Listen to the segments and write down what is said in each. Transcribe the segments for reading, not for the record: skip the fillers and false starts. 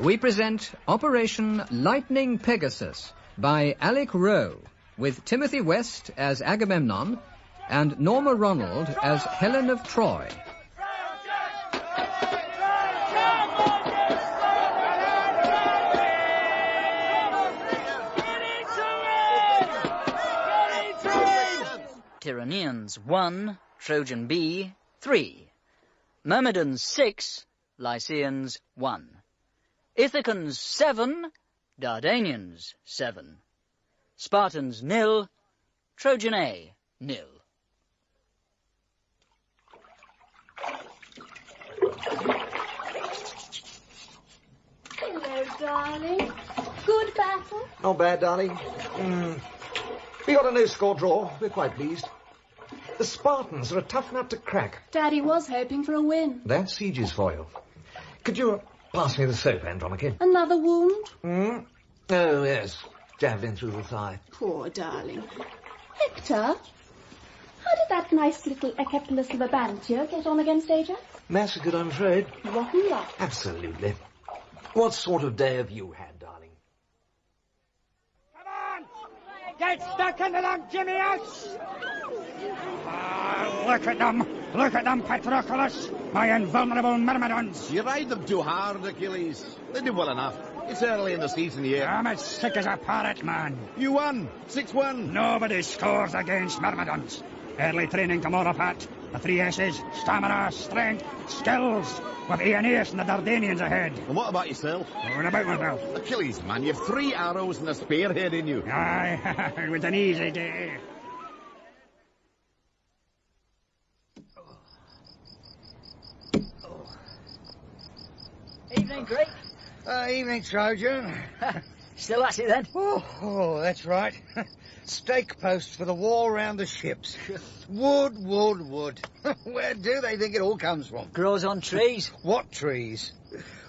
we present Operation Lightning Pegasus by Alec Rowe, with Timothy West as Agamemnon and Norma Ronald as Helen of Troy. Tyrrhenians 1, Trojan B 3, Myrmidons 6, Lycians 1, Ithacans 7, Dardanians 7, Spartans 0, Trojan A 0. Hello, darling. Good battle? Not bad, darling. We got a no-score draw. We're quite pleased. The Spartans are a tough nut to crack. Daddy was hoping for a win. That's sieges for you. Could you pass me the soap, Andromache? Another wound? Oh, yes. Javelin through the thigh. Poor darling. Hector, how did that nice little Echepolus of a Bantier get on against Ajax? Massacred, I'm afraid. Rotten luck. Absolutely. What sort of day have you had, darling? Come on! Get stuck into them, Jimmy's! Look at them! Look at them, Patroclus! My invulnerable myrmidons! You ride them too hard, Achilles. They do well enough. It's early in the season yet. I'm as sick as a parrot, man. You won. 6-1. Nobody scores against myrmidons. Early training tomorrow, Pat. The 3 S's: stamina, strength, skills. With Aeneas and the Dardanians ahead. And what about yourself? What about myself? Achilles, man, you've 3 arrows and a spearhead in you. Aye, it was an easy day. Evening, Greek. Evening, Trojan. Still at it then? Oh, that's right. Stake posts for the wall round the ships. Wood, wood, wood. Where do they think it all comes from? Grows on trees. What trees?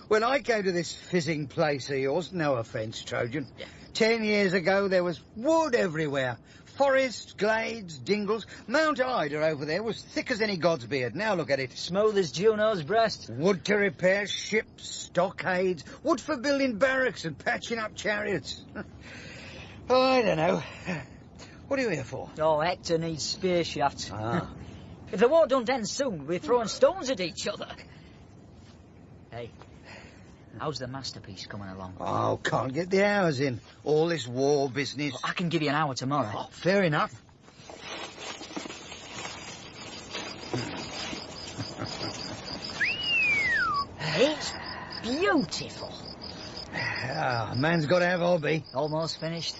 When I came to this fizzing place of yours, no offence, Trojan, 10 years ago there was wood everywhere. Forests, glades, dingles. Mount Ida over there was thick as any god's beard. Now look at it. Smooth as Juno's breast. Wood to repair ships, stockades, wood for building barracks and patching up chariots. Oh, I don't know. What are you here for? Oh, Hector needs spear shafts. Ah. If the war don't end soon, we're throwing stones at each other. Hey, how's the masterpiece coming along? Oh, can't get the hours in. All this war business. I can give you an hour tomorrow. Oh, fair enough. It's beautiful. Ah, man's got to have a hobby. Almost finished.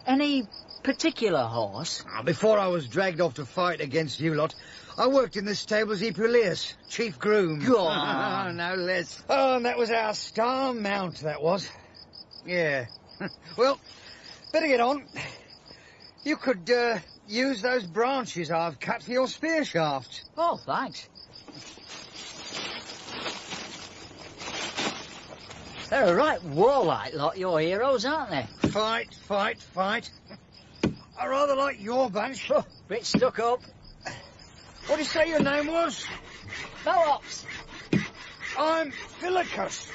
Any particular horse? Before I was dragged off to fight against you lot, I worked in the stables Epulius, chief groom. Go on. No less. Oh, and that was our star mount, that was. Yeah. Well, better get on. You could use those branches I've cut for your spear shafts. Oh, thanks. They're a right warlike lot, your heroes, aren't they? Fight, fight, fight. I rather like your bunch. Oh, bit stuck up. What did you say your name was? Pelops. I'm Phylacus.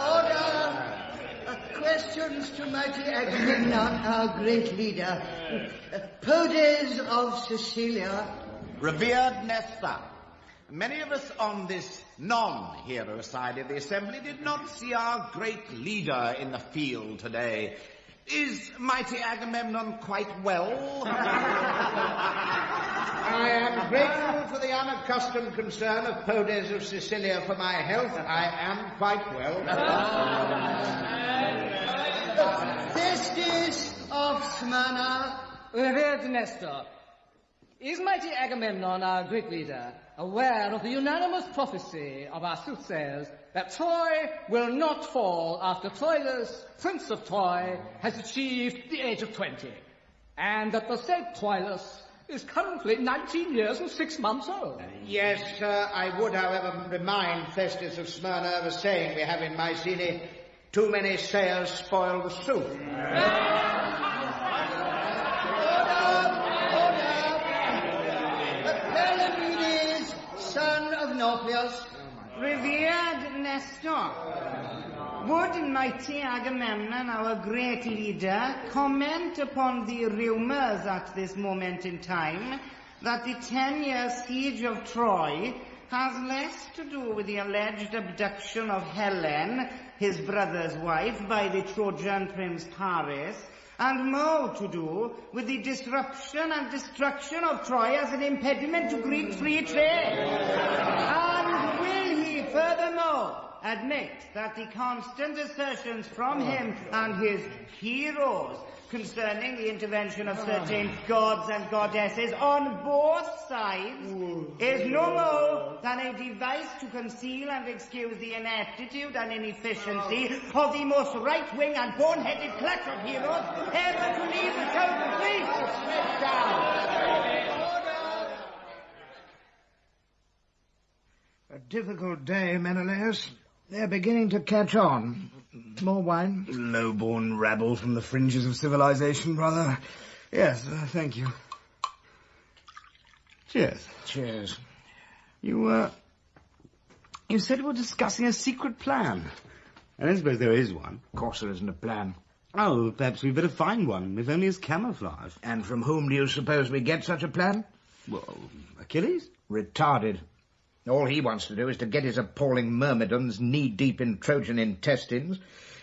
Order! Questions to mighty Agamemnon, our great leader. Podes of Sicilia. Revered Nestor, many of us on this non-hero side of the assembly did not see our great leader in the field today. Is mighty Agamemnon quite well? I am grateful for the unaccustomed concern of Podes of Sicilia for my health. I am quite well. Festus of Smyrna. Revered Nestor, is mighty Agamemnon, our great leader, aware of the unanimous prophecy of our soothsayers that Troy will not fall after Troilus, Prince of Troy, has achieved the age of 20, and that the said Troilus is currently 19 years and 6 months old? Yes, I would, however, remind Festus of Smyrna of a saying we have in Mycenae, too many sails spoil the soup. Palamedes, son Revered Nestor, would mighty Agamemnon, our great leader, comment upon the rumours at this moment in time that the 10-year siege of Troy has less to do with the alleged abduction of Helen, his brother's wife, by the Trojan prince Paris, and more to do with the disruption and destruction of Troy as an impediment to Greek free trade? And will he furthermore admit that the constant assertions from him and his heroes concerning the intervention of certain gods and goddesses on both sides is no more than a device to conceal and excuse the ineptitude and inefficiency of the most right-wing and boneheaded clutch of heroes ever to leave the total fleet? Sit down. A difficult day, Menelaus. They're beginning to catch on. More wine? Low-born rabble from the fringes of civilization, brother. Yes, thank you. Cheers. Cheers. You said you were discussing a secret plan. I don't suppose there is one. Of course there isn't a plan. Oh, perhaps we'd better find one, if only as camouflage. And from whom do you suppose we get such a plan? Well, Achilles? Retarded. All he wants to do is to get his appalling myrmidons knee-deep in Trojan intestines,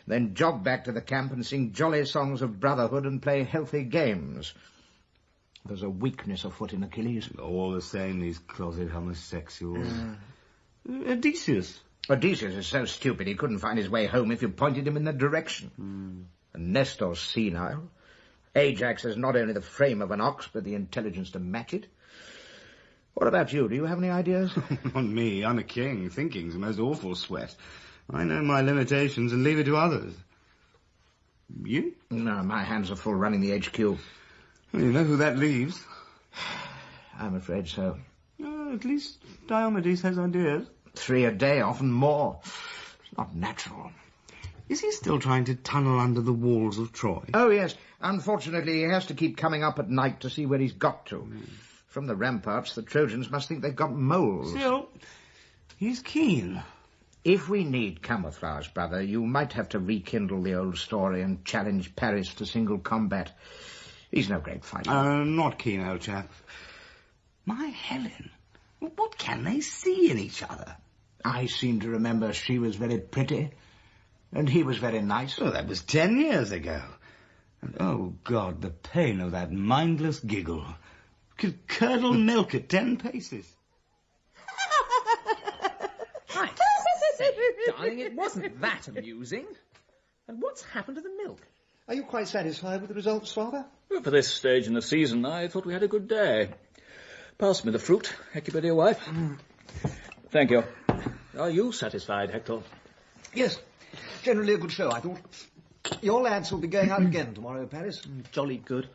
then jog back to the camp and sing jolly songs of brotherhood and play healthy games. There's a weakness afoot in Achilles. All the same, these closet homosexuals. Odysseus. Odysseus is so stupid he couldn't find his way home if you pointed him in that direction. And Nestor's senile. Ajax has not only the frame of an ox, but the intelligence to match it. What about you? Do you have any ideas? Not me. I'm a king. Thinking's the most awful sweat. I know my limitations and leave it to others. You? No, my hands are full running the HQ. Well, you know who that leaves? I'm afraid so. At least Diomedes has ideas. 3 a day, often more. It's not natural. Is he still trying to tunnel under the walls of Troy? Oh, yes. Unfortunately, he has to keep coming up at night to see where he's got to. From the ramparts, the Trojans must think they've got moles. Still, he's keen. If we need camouflage, brother, you might have to rekindle the old story and challenge Paris to single combat. He's no great fighter. Not keen, old chap. My Helen, what can they see in each other? I seem to remember she was very pretty, and he was very nice. Oh, that was 10 years ago. And, oh, God, the pain of that mindless giggle. Could curdle milk at 10 paces. I say, darling, it wasn't that amusing. And what's happened to the milk? Are you quite satisfied with the results, Father? Well, for this stage in the season, I thought we had a good day. Pass me the fruit, Hector, dear wife. Thank you. Are you satisfied, Hector? Yes. Generally a good show, I thought. Your lads will be going out again tomorrow, Paris. Jolly good.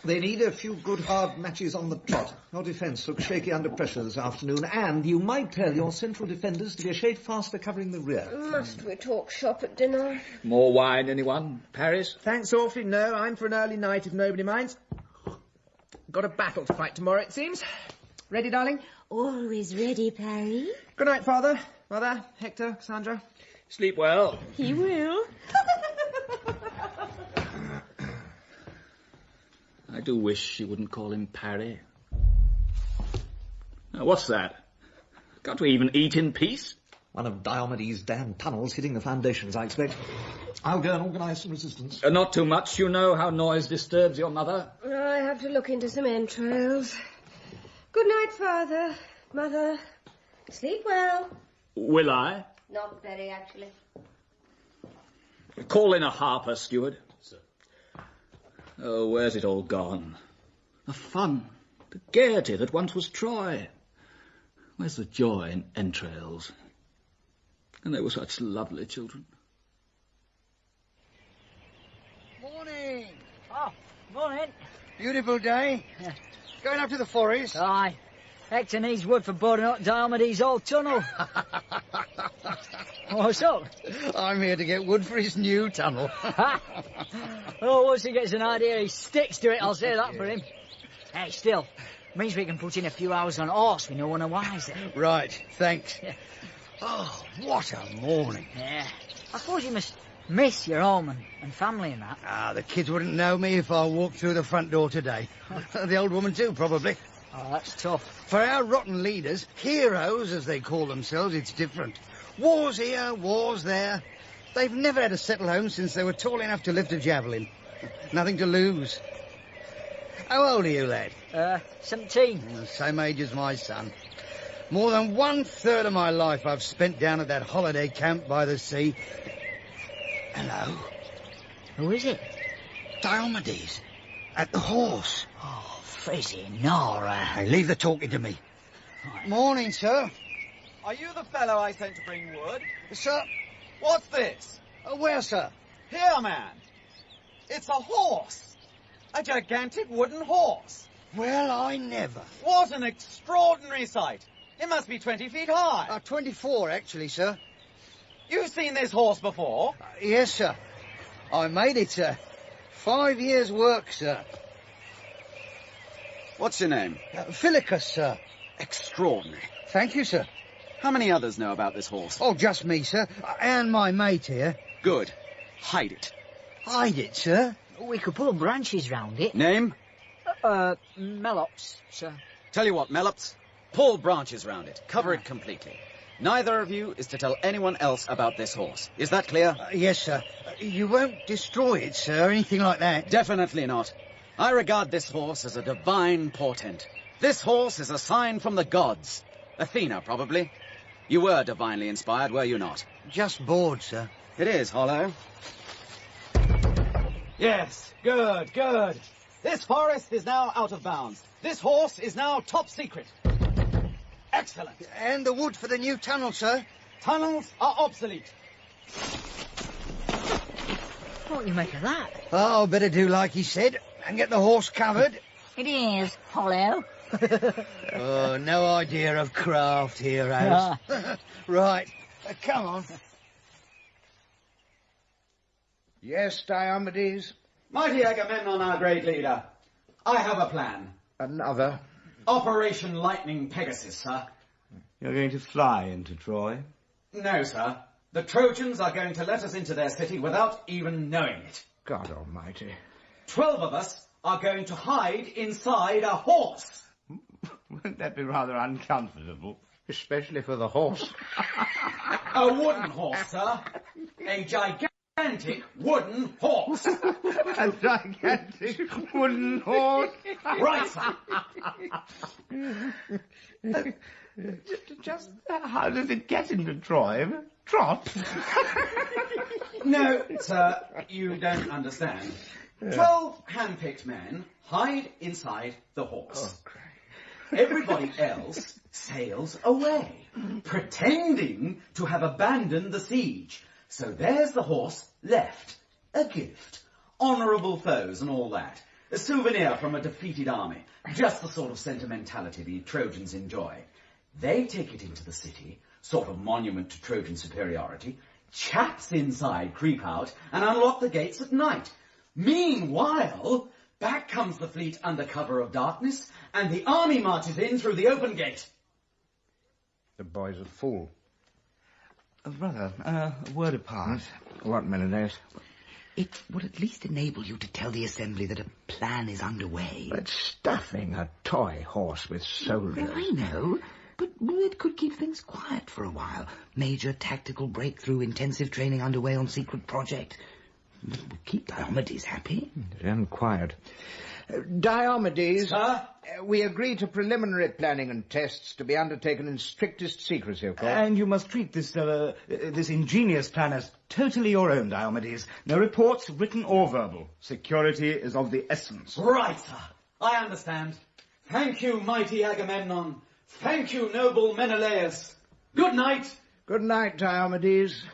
They need a few good hard matches on the trot. Your defence looks shaky under pressure this afternoon, and you might tell your central defenders to be a shade faster covering the rear. Must we talk shop at dinner? More wine, anyone? Paris? Thanks awfully, no. I'm for an early night if nobody minds. Got a battle to fight tomorrow, it seems. Ready, darling? Always ready, Parry. Good night, Father, Mother, Hector, Cassandra. Sleep well. He will. I do wish she wouldn't call him Parry. Now, what's that? Can't we even eat in peace? One of Diomedes' damn tunnels hitting the foundations, I expect. I'll go and organise some resistance. Not too much. You know how noise disturbs your mother. I have to look into some entrails. Good night, Father. Mother. Sleep well. Will I? Not very, actually. Call in a harper, steward. Sir. Oh, where's it all gone? The fun, the gaiety that once was Troy. Where's the joy in entrails? And they were such lovely children. Morning. Oh, morning. Beautiful day. Yeah. Going up to the forest? Aye. Hector needs wood for boarding up Diomedes' old tunnel. What's up? I'm here to get wood for his new tunnel. Oh, once he gets an idea, he sticks to it, I'll say that for him. Hey, still, means we can put in a few hours on horse with no one a wiser. Right, thanks. Oh, what a morning. Yeah. I suppose you must miss your home and family and that. Ah, the kids wouldn't know me if I walked through the front door today. The old woman too, probably. Oh, that's tough. For our rotten leaders, heroes as they call themselves, it's different. Wars here, wars there. They've never had a settled home since they were tall enough to lift a javelin. Nothing to lose. How old are you, lad? 17. Same age as my son. More than 1/3 of my life I've spent down at that holiday camp by the sea. Hello? Who is it? Diomedes. At the horse. Oh, frizzy Nora. Hey, leave the talking to me. Right. Morning, sir. Are you the fellow I sent to bring wood? Sir? What's this? Where, sir? Here, man. It's a horse. A gigantic wooden horse. Well, I never. What an extraordinary sight. It must be 20 feet high. 24, actually, sir. You've seen this horse before? Yes, sir. I made it, sir. 5 years' work, sir. What's your name? Philicus, sir. Extraordinary. Thank you, sir. How many others know about this horse? Oh, just me, sir. And my mate here. Good. Hide it. Hide it, sir? We could pull branches round it. Name? Mellops, sir. Tell you what, Mellops. Pull branches round it. Cover it completely. Neither of you is to tell anyone else about this horse. Is that clear? Yes, sir. You won't destroy it, sir, or anything like that? Definitely not. I regard this horse as a divine portent. This horse is a sign from the gods. Athena, probably. You were divinely inspired, were you not? Just bored, sir. It is, Hollow. Yes, good, good. This forest is now out of bounds. This horse is now top secret. Excellent. And the wood for the new tunnel, sir? Tunnels are obsolete. What do you make of that? Oh, better do like he said and get the horse covered. It is, Hollow. Oh, no idea of craft, heroes. Right, come on. Yes, Diomedes? Mighty Agamemnon, our great leader. I have a plan. Another? Operation Lightning Pegasus, sir. You're going to fly into Troy? No, sir. The Trojans are going to let us into their city without even knowing it. God almighty. 12 of us are going to hide inside a horse. Won't that be rather uncomfortable? Especially for the horse. A wooden horse, sir. A gigantic wooden horse. A gigantic wooden horse? Right, sir. Just how does it get into Troy? Trot? No, sir, you don't understand. 12 hand-picked men hide inside the horse. Everybody else sails away, pretending to have abandoned the siege. So there's the horse left, a gift, honourable foes and all that, a souvenir from a defeated army, just the sort of sentimentality the Trojans enjoy. They take it into the city, sort of monument to Trojan superiority. Chaps inside creep out and unlock the gates at night. Meanwhile, back comes the fleet under cover of darkness, and the army marches in through the open gate. The boy's a fool. Brother, a word apart. What, Menelaus? It would at least enable you to tell the Assembly that a plan is underway. But stuffing a toy horse with soldiers... Well, I know, but it could keep things quiet for a while. Major tactical breakthrough, intensive training underway on secret project. Keep Diomedes happy. And quiet. Diomedes, Sir? We agree to preliminary planning and tests to be undertaken in strictest secrecy, of course. And you must treat this ingenious plan as totally your own, Diomedes. No reports, written or verbal. Security is of the essence. Right, sir. I understand. Thank you, mighty Agamemnon. Thank you, noble Menelaus. Good night. Good night, Diomedes.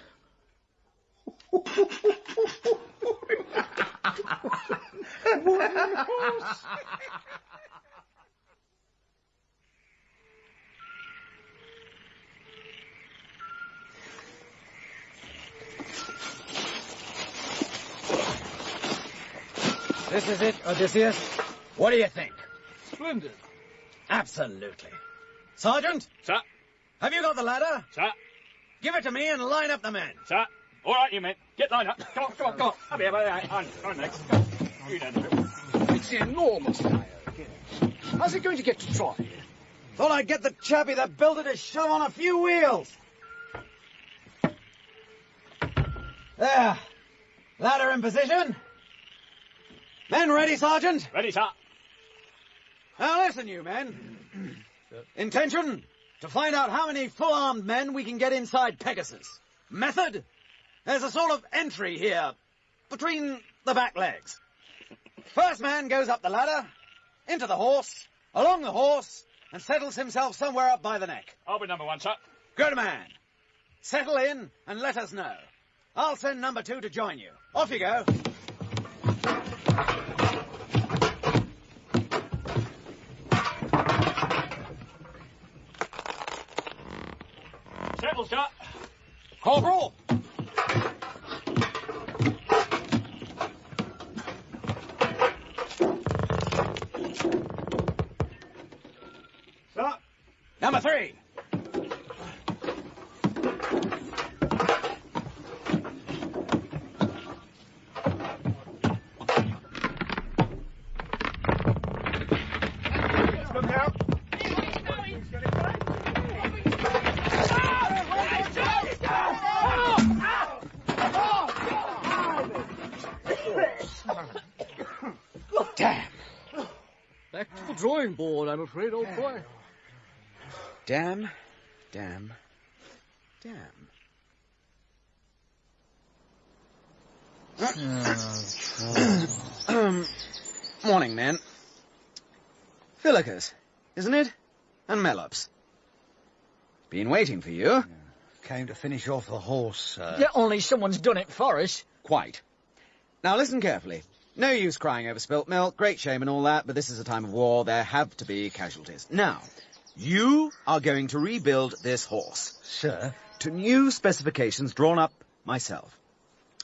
This is it, Odysseus? What do you think? Splendid. Absolutely. Sergeant? Sir. Have you got the ladder? Sir. Give it to me and line up the men. Sir. All right, you men. Get lined up. Come on. Up here, on next. Go. You don't know. It's enormous, Dyer. How's it going to get to Troy? Thought I'd get the chappie that built it to shove on a few wheels. There. Ladder in position. Men ready, Sergeant? Ready, sir. Now listen, you men. Intention? To find out how many full-armed men we can get inside Pegasus. Method? There's a sort of entry here, between the back legs. First man goes up the ladder, into the horse, along the horse, and settles himself somewhere up by the neck. I'll be number 1, sir. Good man. Settle in and let us know. I'll send number 2 to join you. Off you go. Settle, sir. Corporal! Sir. Number 3. Damn. Back to the drawing board, I'm afraid, old boy. Damn. Morning, men. Filicus, isn't it? And Mellops. Been waiting for you. Came to finish off the horse, sir. Yeah, only someone's done it for us. Quite. Now listen carefully. No use crying over spilt milk, great shame and all that, but this is a time of war, there have to be casualties. Now, you are going to rebuild this horse. Sir? To new specifications drawn up myself.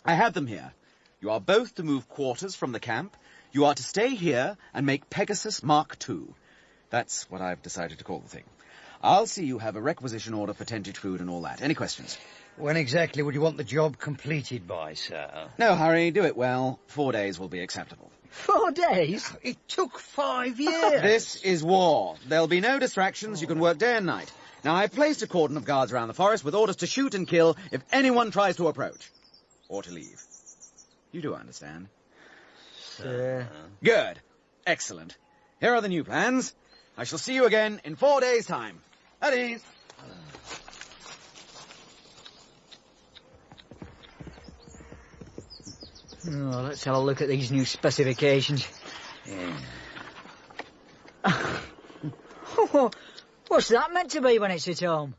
I have them here. You are both to move quarters from the camp. You are to stay here and make Pegasus Mark II. That's what I've decided to call the thing. I'll see you have a requisition order for tentage food and all that. Any questions? When exactly would you want the job completed by, sir? No hurry, do it well. 4 days will be acceptable. 4 days? It took 5 years. This is war. There'll be no distractions. You can work day and night. Now, I've placed a cordon of guards around the forest with orders to shoot and kill if anyone tries to approach. Or to leave. You do understand? Sir. Good. Excellent. Here are the new plans. I shall see you again in 4 days' time. At ease. Oh, let's have a look at these new specifications. What's that meant to be when it's at home?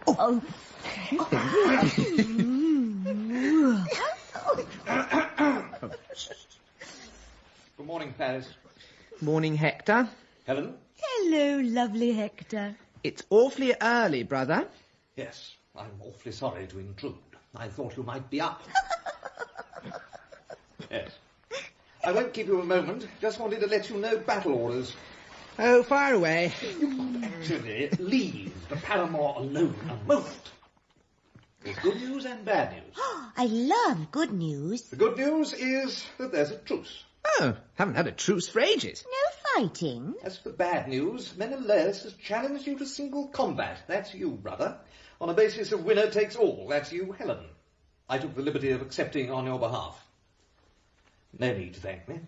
Oh. Good morning, Paris. Morning, Hector. Helen? Hello, lovely Hector. It's awfully early, brother. Yes, I'm awfully sorry to intrude. I thought you might be up. Yes. I won't keep you a moment. Just wanted to let you know battle orders. Oh, fire away. Actually, leave the paramour alone a moment. There's good news and bad news. I love good news. The good news is that there's a truce. Oh, haven't had a truce for ages. No fighting. As for the bad news, Menelaus has challenged you to single combat. That's you, brother. On a basis of winner takes all. That's you, Helen. I took the liberty of accepting on your behalf. No need to thank me.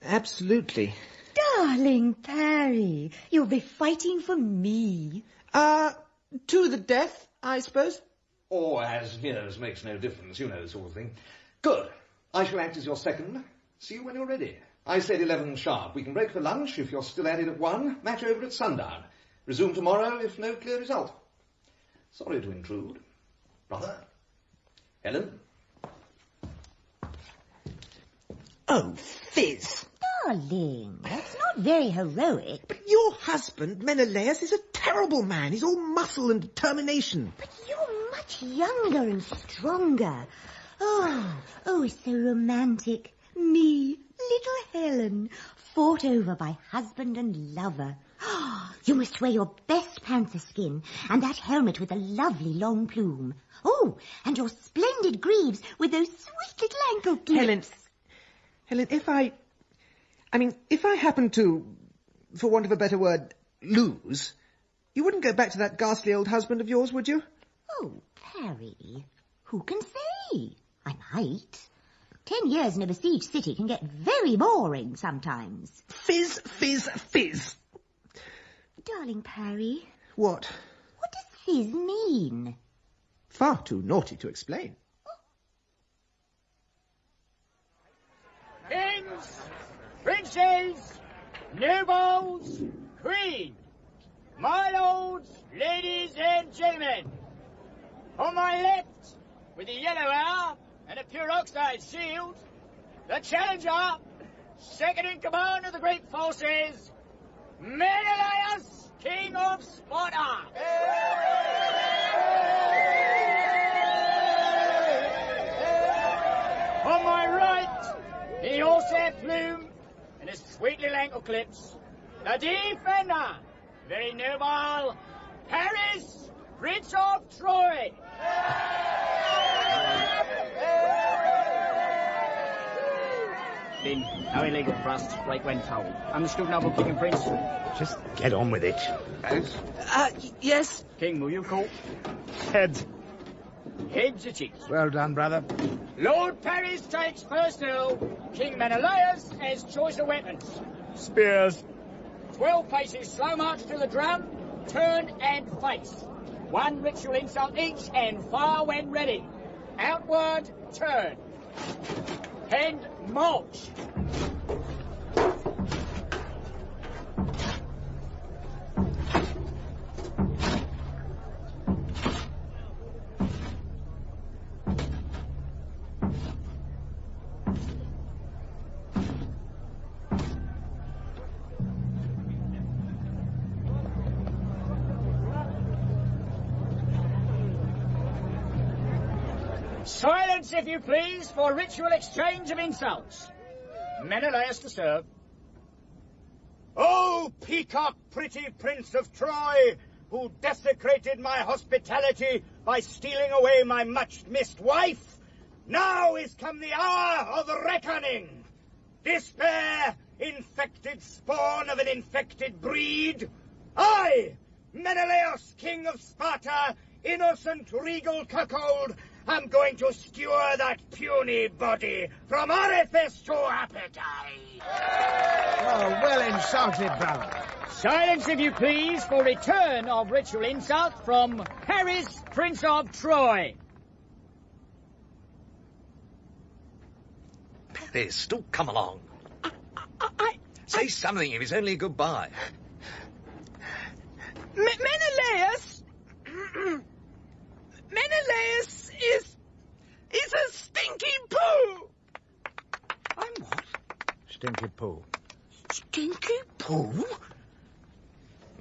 Absolutely. Darling Parry, you'll be fighting for me. To the death, I suppose. Or as near as makes no difference, you know the sort of thing. Good. I shall act as your second. See you when you're ready. I said 11 sharp. We can break for lunch if you're still at it at 1. Match over at sundown. Resume tomorrow if no clear result. Sorry to intrude. Brother? Helen? Oh, Fizz. Darling, that's not very heroic. But your husband, Menelaus, is a terrible man. He's all muscle and determination. But you're much younger and stronger. Oh, it's so romantic. Me, little Helen, fought over by husband and lover. You must wear your best panther skin and that helmet with a lovely long plume. Oh, and your splendid greaves with those sweet little ankle clips. Helen, if I happen to, for want of a better word, lose, you wouldn't go back to that ghastly old husband of yours, would you? Oh, Parry, who can say? I might. 10 years in a besieged city can get very boring sometimes. Fizz, fizz, fizz. Darling Parry. What? What does fizz mean? Far too naughty to explain. Kings, princes, nobles, queen, my lords, ladies and gentlemen. On my left, with a yellow hour and a pure oxide shield, the challenger, second in command of the great forces, Menelaus, King of Sparta. On my right, in the horsehair plume and his sweet little ankle clips, the defender, very noble, Paris, Prince of Troy. Then, no illegal thrust, break when told. Understood, noble King and Prince? Just get on with it. Yes? King, will you call? Heads. Heads it is. Well done, brother. Lord Paris takes first hill. King Menelaus has choice of weapons. Spears. 12 paces slow march to the drum, turn and face. 1 ritual insult each and fire when ready. Outward, turn. And march. Silence, if you please, for ritual exchange of insults. Menelaus to serve. Oh, peacock pretty Prince of Troy, who desecrated my hospitality by stealing away my much-missed wife, now is come the hour of reckoning. Despair, infected spawn of an infected breed. I, Menelaus, King of Sparta, innocent regal cuckold, I'm going to skewer that puny body from orifice to appetite. Oh, well insulted, brother. Silence, if you please, for return of ritual insult from Paris, Prince of Troy. Paris, do come along. Say something if it's only goodbye. Menelaus! Menelaus is a stinky poo! I'm what? Stinky poo. Stinky poo?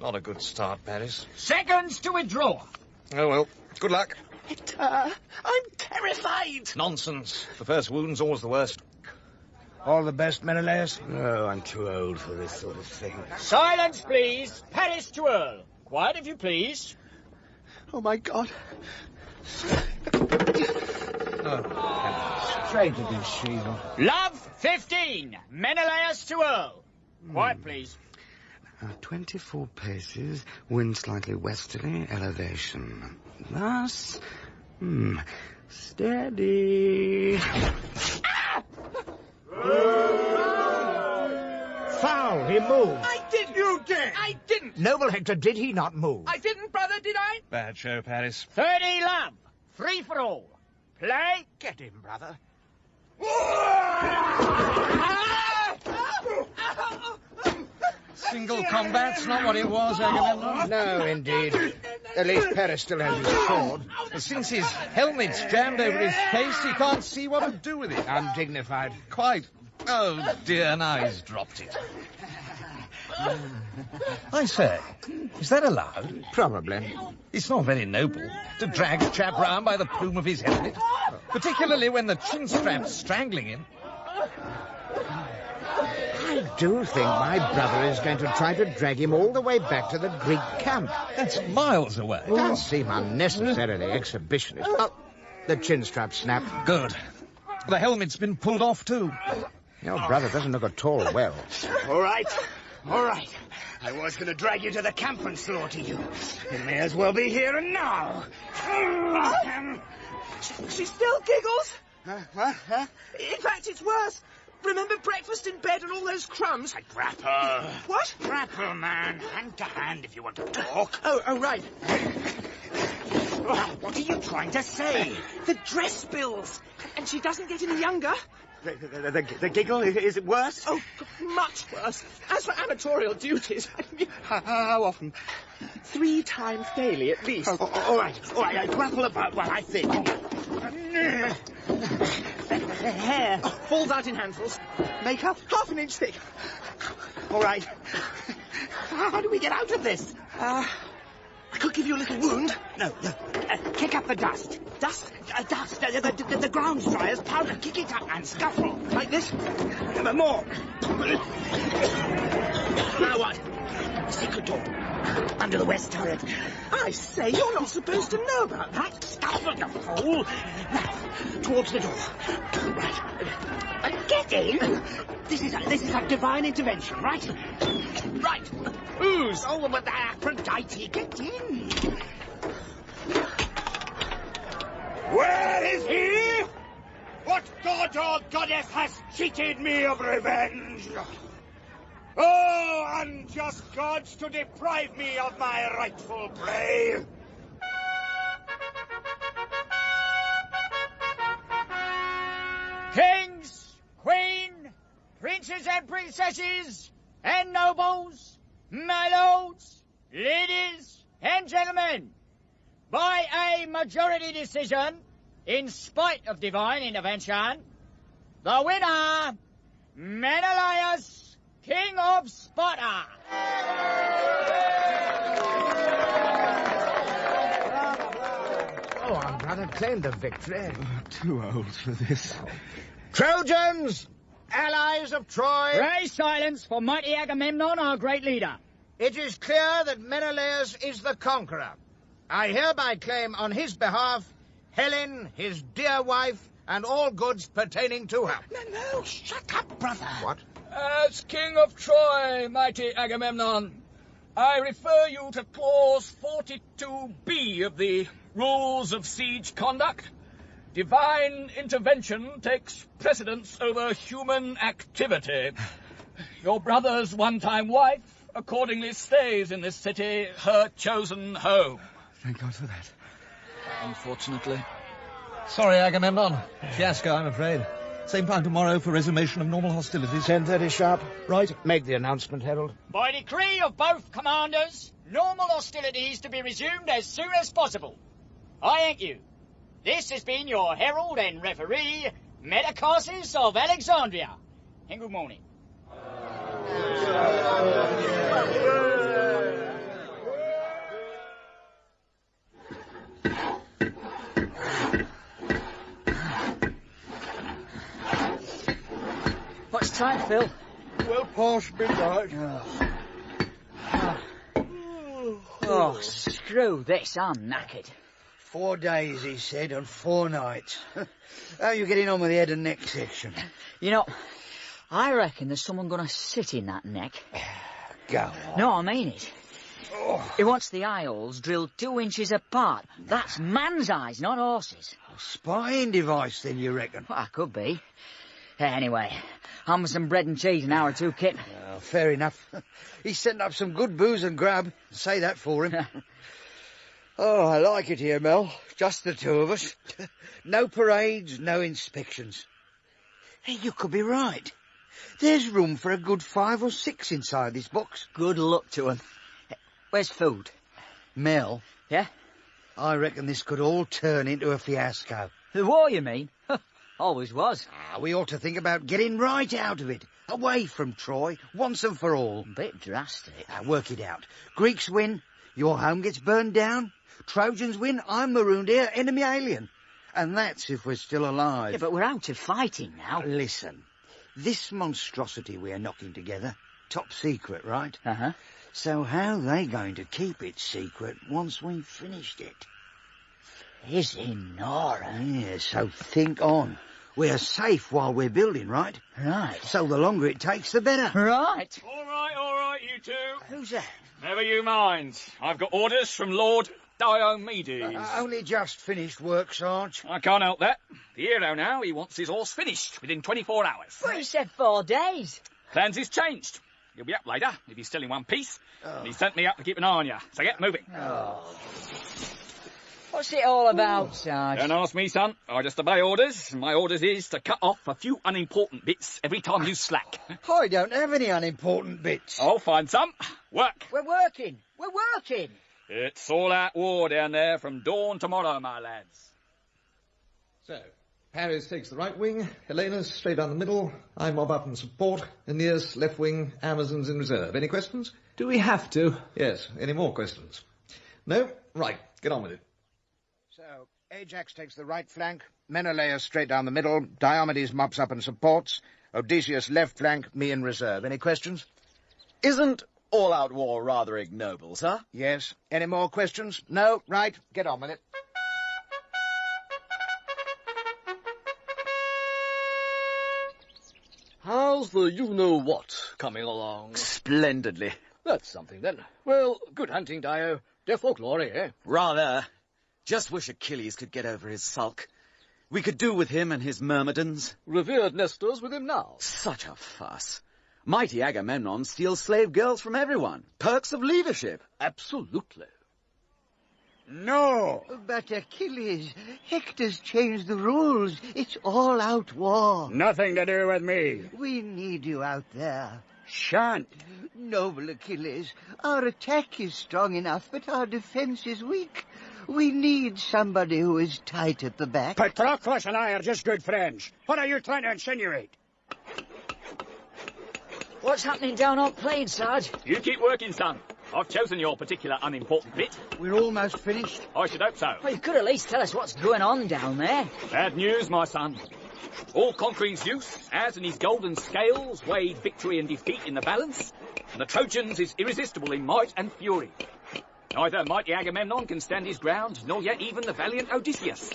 Not a good start, Paris. Seconds to withdraw. Oh, well, good luck. Hector, I'm terrified. Nonsense. The first wound's always the worst. All the best, Menelaus. Oh, I'm too old for this sort of thing. Silence, please. Paris to Earl. Quiet, if you please. Oh, my God. Straight to this, Shiva. Love 15. Menelaus to Earl. Quiet, please. 24 paces, wind slightly westerly, elevation. Thus, steady. Foul, he moved. I didn't. You did. I didn't. Noble Hector, did he not move? I didn't, brother, did I? Bad show, Paris. 30 love. 3 for all. Play. Get him, brother. Single combat's not what it was, Agamemnon. No, indeed. At least Paris still has his sword. Since his helmet's jammed over his face, he can't see what to do with it. Undignified. Quite. Oh, dear, now he's dropped it. I say, is that allowed? Probably. It's not very noble to drag a chap round by the plume of his helmet, particularly when the chin strap's strangling him. I I do think my brother is going to try to drag him all the way back to the Greek camp. That's miles away. It does seem unnecessarily exhibitionist. Oh, the chin strap snapped. Good. The helmet's been pulled off, too. Your brother doesn't look at all well. All right. I was going to drag you to the camp and slaughter you. You may as well be here and now. She still giggles. What? Huh? In fact, it's worse. Remember breakfast in bed and all those crumbs? Grab her. What? Grab her, man. Hand to hand if you want to talk. Oh, right. What are you trying to say? The dress spills. And she doesn't get any younger. The giggle, is it worse? Oh, much worse. As for amatorial duties, How often? 3 times daily at least. All right. I grapple about what I think. Hair falls out in handfuls. Makeup, 1/2 inch thick. All right. How do we get out of this? I could give you a little wound. No. Kick up the dust. Dust? Dust. The ground's dry as powder. Kick it up and scuffle. Like this? More. Now what? Secret door. Under the west turret. I say, you're not supposed to know about that. Scuffle, you fool. Now, towards the door. Right. Get in. This is a divine intervention, right? Right. Whose? Oh, but Aphrodite. Get in. Where is he? What god or goddess has cheated me of revenge? Oh, unjust gods to deprive me of my rightful prey! Kings, Queen, Princes and Princesses, and nobles, my lords, ladies, and gentlemen, by a majority decision, in spite of divine intervention, the winner, Menelaus, King of Sparta. Oh, our brother claimed the victory. Too old for this. Trojans, allies of Troy. Pray silence for mighty Agamemnon, our great leader. It is clear that Menelaus is the conqueror. I hereby claim on his behalf Helen, his dear wife, and all goods pertaining to her. No, shut up, brother. What? As King of Troy, mighty Agamemnon, I refer you to clause 42B of the Rules of Siege Conduct. Divine intervention takes precedence over human activity. Your brother's one-time wife accordingly stays in this city, her chosen home. Thank God for that. Unfortunately. Sorry, Agamemnon. Fiasco, I'm afraid. Same time tomorrow for resummation of normal hostilities. 10:30 sharp. Right. Make the announcement, Herald. By decree of both commanders, normal hostilities to be resumed as soon as possible. I thank you. This has been your herald and referee, Pegasus of Alexandria. And good morning. What's time, Phil? Well past midnight. Oh, screw this. I'm knackered. 4 days, he said, and 4 nights. How are you getting on with the head and neck section? You know, I reckon there's someone going to sit in that neck. Go on. No, I mean it. He wants the eye holes drilled 2 inches apart. That's man's eyes, not horses. Spying device, then, you reckon? Well, could be. Anyway, I'm with some bread and cheese, an hour or 2, Kit. Oh, fair enough. He's setting up some good booze and grub. Say that for him. Oh, I like it here, Mel. Just the 2 of us. No parades, no inspections. Hey, you could be right. There's room for a good 5 or 6 inside this box. Good luck to him. Where's food? Mel. Yeah? I reckon this could all turn into a fiasco. The war, you mean? Always was. We ought to think about getting right out of it. Away from Troy, once and for all. Bit drastic. Work it out. Greeks win, your home gets burned down. Trojans win, I'm marooned here, enemy alien. And that's if we're still alive. Yeah, but we're out of fighting now. Listen, This monstrosity we're knocking together, top secret, right? Uh-huh. So how they going to keep it secret once we've finished it? Fizzing Nora. Yeah, so think on. We're safe while we're building, right? Right. So the longer it takes, the better. Right. All right, you two. Who's that? Never you mind. I've got orders from Lord Diomedes. Only just finished work, Sarge. I can't help that. The hero now, he wants his horse finished within 24 hours. Well, he said 4 days. Plans is changed. He'll be up later, if he's still in one piece. And he sent me up to keep an eye on you. So get moving. Oh. What's it all about, Sarge? Don't ask me, son. I just obey orders. And my orders is to cut off a few unimportant bits every time you slack. I don't have any unimportant bits. I'll find some. Work. We're working. We're working. It's all-out war down there from dawn tomorrow, my lads. So, Paris takes the right wing, Helena's straight down the middle, I mob up and support, Aeneas left wing, Amazons in reserve. Any questions? Do we have to? Yes. Any more questions? No? Right. Get on with it. So, Ajax takes the right flank, Menelaus straight down the middle, Diomedes mops up and supports, Odysseus left flank, me in reserve. Any questions? Isn't all-out war rather ignoble, sir? Yes. Any more questions? No? Right. Get on with it. How's the you-know-what coming along? Splendidly. That's something, then. Well, good hunting, Dio. Death or glory, eh? Rather. Just wish Achilles could get over his sulk. We could do with him and his myrmidons. Revered Nestor's with him now. Such a fuss. Mighty Agamemnon steals slave girls from everyone. Perks of leadership. Absolutely. No! But Achilles, Hector's changed the rules. It's all-out war. Nothing to do with me. We need you out there. Shan't. Noble Achilles, our attack is strong enough, but our defense is weak. We need somebody who is tight at the back. Patroclus and I are just good friends. What are you trying to insinuate? What's happening down on plain, Sarge? You keep working, son. I've chosen your particular unimportant bit. We're almost finished. I should hope so. Well, you could at least tell us what's going on down there. Bad news, my son. All-conquering Zeus, as in his golden scales, weighed victory and defeat in the balance, and the Trojans is irresistible in might and fury. Neither mighty Agamemnon can stand his ground, nor yet even the valiant Odysseus.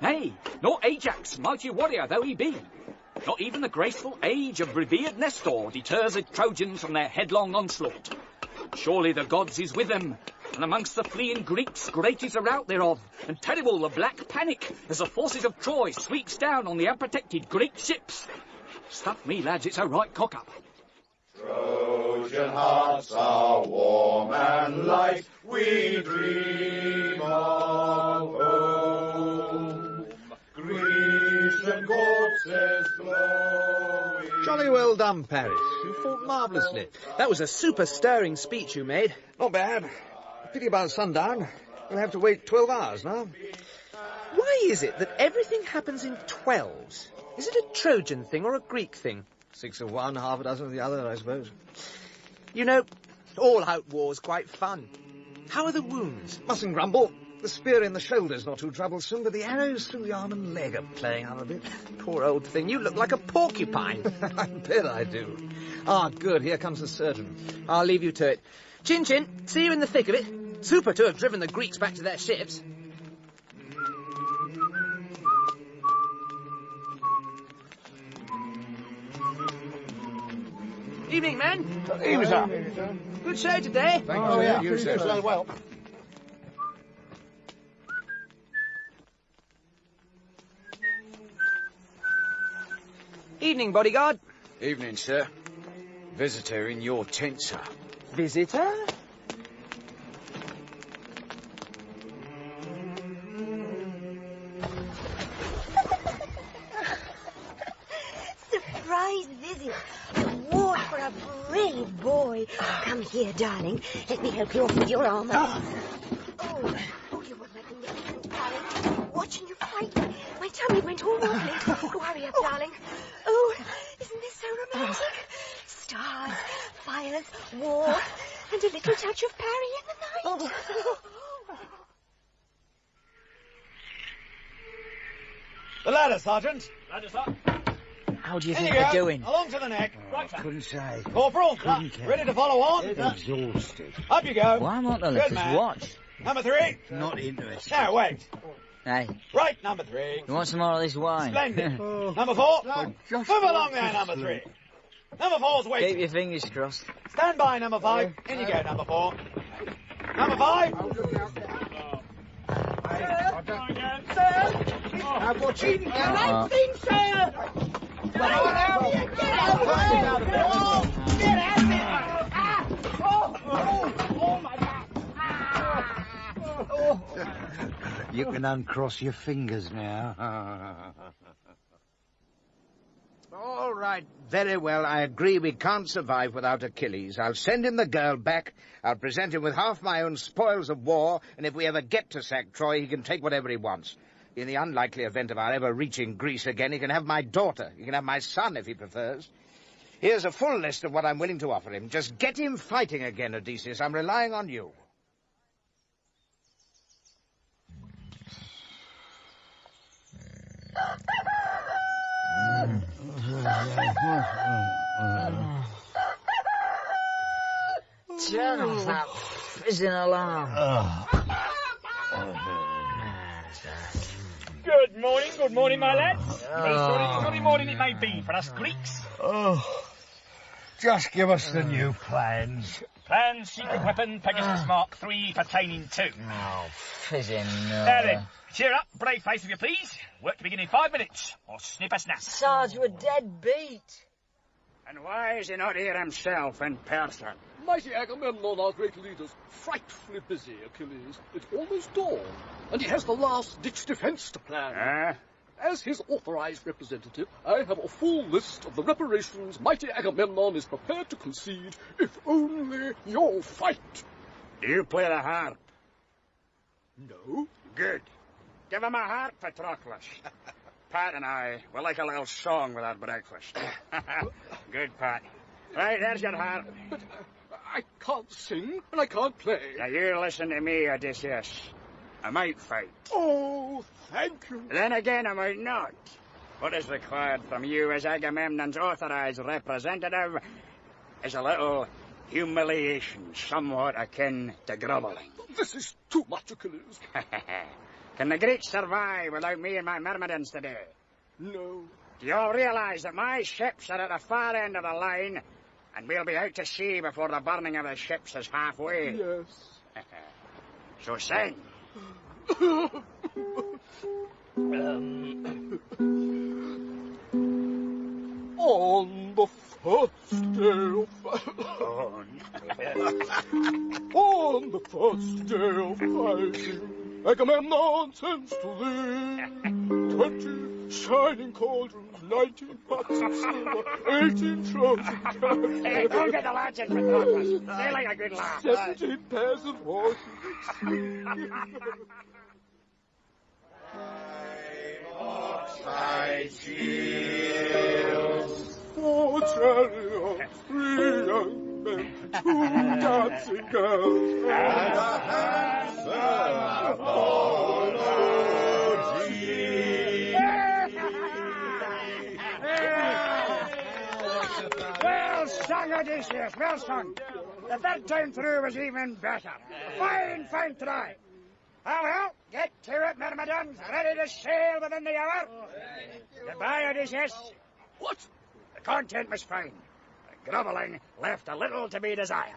Nay, nor Ajax, mighty warrior though he be. Not even the graceful age of revered Nestor deters the Trojans from their headlong onslaught. Surely the gods is with them, and amongst the fleeing Greeks great is the rout thereof, and terrible the black panic as the forces of Troy sweeps down on the unprotected Greek ships. Stuff me, lads, it's a right cock-up. Trojan hearts are warm and light, we dream of home. Grecian corpses glowing. Jolly well done, Paris. You fought marvellously. That was a super stirring speech you made. Not bad. Pity about sundown. We'll have to wait 12 hours now. Why is it that everything happens in 12s? Is it a Trojan thing or a Greek thing? 6 of one, half a dozen of the other, I suppose. You know, all-out war's quite fun. How are the wounds? Mustn't grumble. The spear in the shoulder's not too troublesome, but the arrows through the arm and leg are playing up a bit. Poor old thing, you look like a porcupine. I bet I do. Ah, good, here comes the surgeon. I'll leave you to it. Chin-chin, see you in the thick of it. Super to have driven the Greeks back to their ships. Evening, men. Evening, sir. Good show today. Thank you, sir. So well. Evening, bodyguard. Evening, sir. Visitor in your tent, sir. Visitor? Surprise visit. Award for a brave boy. Come here, darling. Let me help you off with your armor. Oh, you were magnificent, darling. Watching you fight, my tummy went all wobbly. Hurry up, darling. Oh, isn't this so romantic? Stars, fires, war, and a little touch of Parry in the night. The ladder, Sergeant. Ladder's up. How do you In think you they're go. doing? Along to the neck. Right, Couldn't say. Corporal, Couldn't care. ready to follow on? Exhausted. Up you go. Why won't they Good let us man. watch? Number 3. Not interested. Now, wait. Hey, Right, number 3. you want some more of this wine? Splendid. Number 4. Move along there, number 3. Number 4's Keep waiting. your fingers crossed. Stand by, number 5. In you go, number 4. Number 5. Now, watching. Right thing, sir. Get out of it. Get out of it. Oh, my God. You can uncross your fingers now. All right, very well. I agree we can't survive without Achilles. I'll send him the girl back. I'll present him with half my own spoils of war, and if we ever get to sack Troy, he can take whatever he wants. In the unlikely event of our ever reaching Greece again, he can have my daughter. He can have my son, if he prefers. Here's a full list of what I'm willing to offer him. Just get him fighting again, Odysseus. I'm relying on you. Turn off that fizzing alarm. Good morning, my lads. Sunny morning it may be for us Greeks. Just give us the new plans. Plan secret weapon Pegasus Mark III pertaining to. Oh, fizzing. Now then, cheer up, brave face if you please. Work to begin in 5 minutes, or snip a snap. Sarge, we're dead beat. And why is he not here himself in person? Mighty Agamemnon, our great leader's frightfully busy, Achilles. It's almost dawn, and he has the last-ditch defense to plan. As his authorized representative, I have a full list of the reparations mighty Agamemnon is prepared to concede if only you'll fight. Do you play the harp? No? Good. Give him a harp, Patroclus. Pat and I will like a little song with our breakfast. Good, Pat. Right, there's your harp. But I can't sing, and I can't play. Now, you listen to me, Odysseus. I might fight. Oh, thank you. Then again, I might not. What is required from you as Agamemnon's authorized representative is a little humiliation, somewhat akin to groveling. This is too much, Achilles. Can the Greeks survive without me and my myrmidons today? No. Do you all realize that my ships are at the far end of the line, and we'll be out to sea before the burning of the ships is halfway? Yes. So sing. On the first day on the first day of fighting, Agamemnon sends to thee 20 shining cauldrons, 19 pots of silver, 18 Trojan calves. Hey, don't get the lads in, Patroclus. They like a good laugh. 17 pairs of horses. Side shields. 4 chariots, 3 young men, 2 dancing girls, and a handsome apology. Well sung, Odysseus, well sung. The third time through was even better. Fine, fine try. Well, get to it, myrmidons. Ready to sail within the hour. Goodbye, Odysseus. What? The content was fine. The groveling left a little to be desired.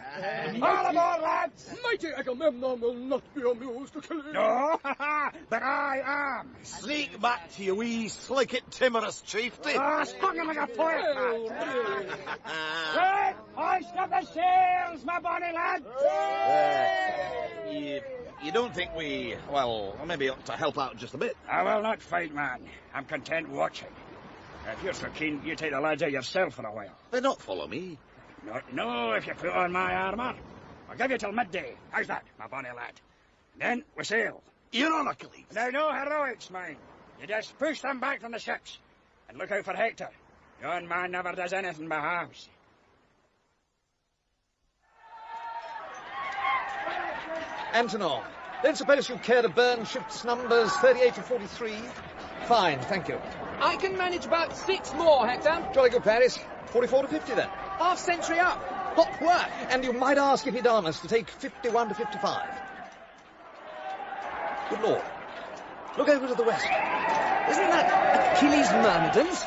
All aboard, lads! Mighty Agamemnon will not be amused, Achilles. No, but I am. Sneak back to your wee slick-it timorous chieftain. Oh, spoken like a poet, man. Right, hoist up the sails, my bonny lad. You don't think we, well, maybe ought to help out just a bit? I will not fight, man. I'm content watching. If you're so keen, you take the lads out yourself for a while. They not follow me. No, if you put on my armour. I'll give you till midday. How's that, my bonny lad? Then we sail. You're on, Achilles. Now, no heroics, mind. You just push them back from the ships. And look out for Hector. Yon man never does anything by halves. Antonov, don't suppose you care to burn shifts numbers 38 to 43? Fine, thank you. I can manage about 6 more, Hector. Jolly good, Paris. 44 to 50 then. Half century up. Hot work. And you might ask Epidamus to take 51 to 55. Good Lord. Look over to the west. Isn't that Achilles' Myrmidons?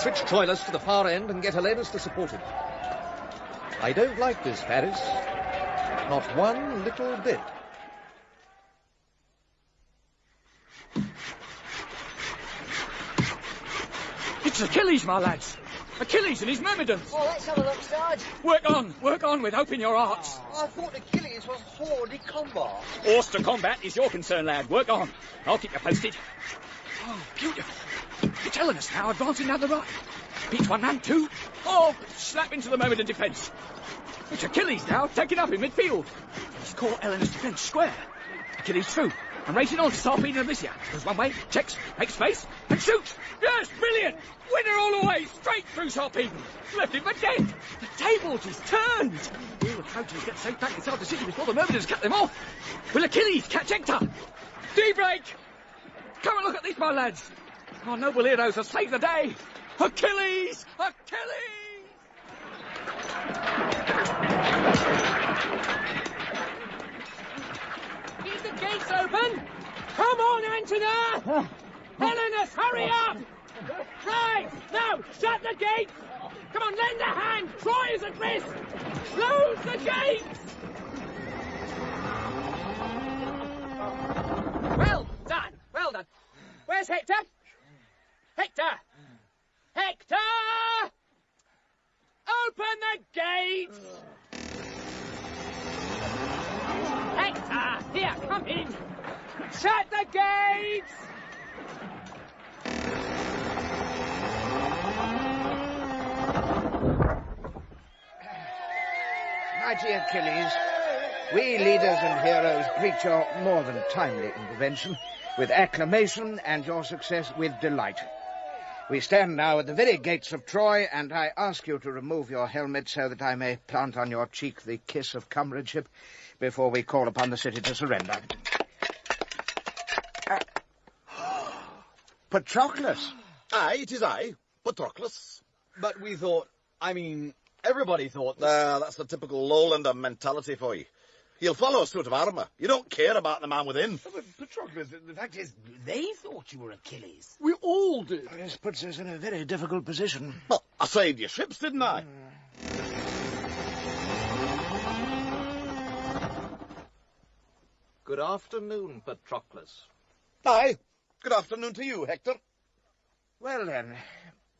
Switch Troilus to the far end and get Helenus to support him. I don't like this, Paris. Not one little bit. It's Achilles, my lads. Achilles and his Myrmidons. Well, let's have a look, Sarge. Work on with hope in your hearts. I thought Achilles was hors de combat. Horse to combat is your concern, lad. Work on. I'll keep you posted. Oh, beautiful. It's Helenus now advancing down the right. Beats one man, 2. Oh, slap into the Myrmidon defence. It's Achilles now, taking up in midfield. He's caught Helenus' defence square. Achilles through, and racing on to Sarpedon and Lycia. Goes one way, checks, makes space, and shoots. Yes, brilliant. Winner all the way, straight through Sarpedon. Left him for dead. The tables is turned. Will the Trojans get safe back inside the city before the Myrmidons cut them off? Will Achilles catch Hector? D-break! Come and look at this, my lads. Our noble heroes have saved the day. Achilles! Achilles! Is the gates open? Come on, Antonin! Helenus, hurry up! Right, now, shut the gates! Come on, lend a hand! Troy is at risk! Close the gates! Well done, well done. Where's Hector? Hector! Hector! Open the gates! Hector! Here, come in! Shut the gates! Mighty Achilles, we leaders and heroes greet your more than timely intervention with acclamation and your success with delight. We stand now at the very gates of Troy, and I ask you to remove your helmet so that I may plant on your cheek the kiss of comradeship before we call upon the city to surrender. Patroclus. Aye, it is I, Patroclus. But we thought, everybody thought... That's the typical lowlander mentality for you. He'll follow a suit of armour. You don't care about the man within. But Patroclus, the fact is, they thought you were Achilles. We all did. This puts us in a very difficult position. Well, I saved your ships, didn't I? Good afternoon, Patroclus. Aye. Good afternoon to you, Hector. Well, then,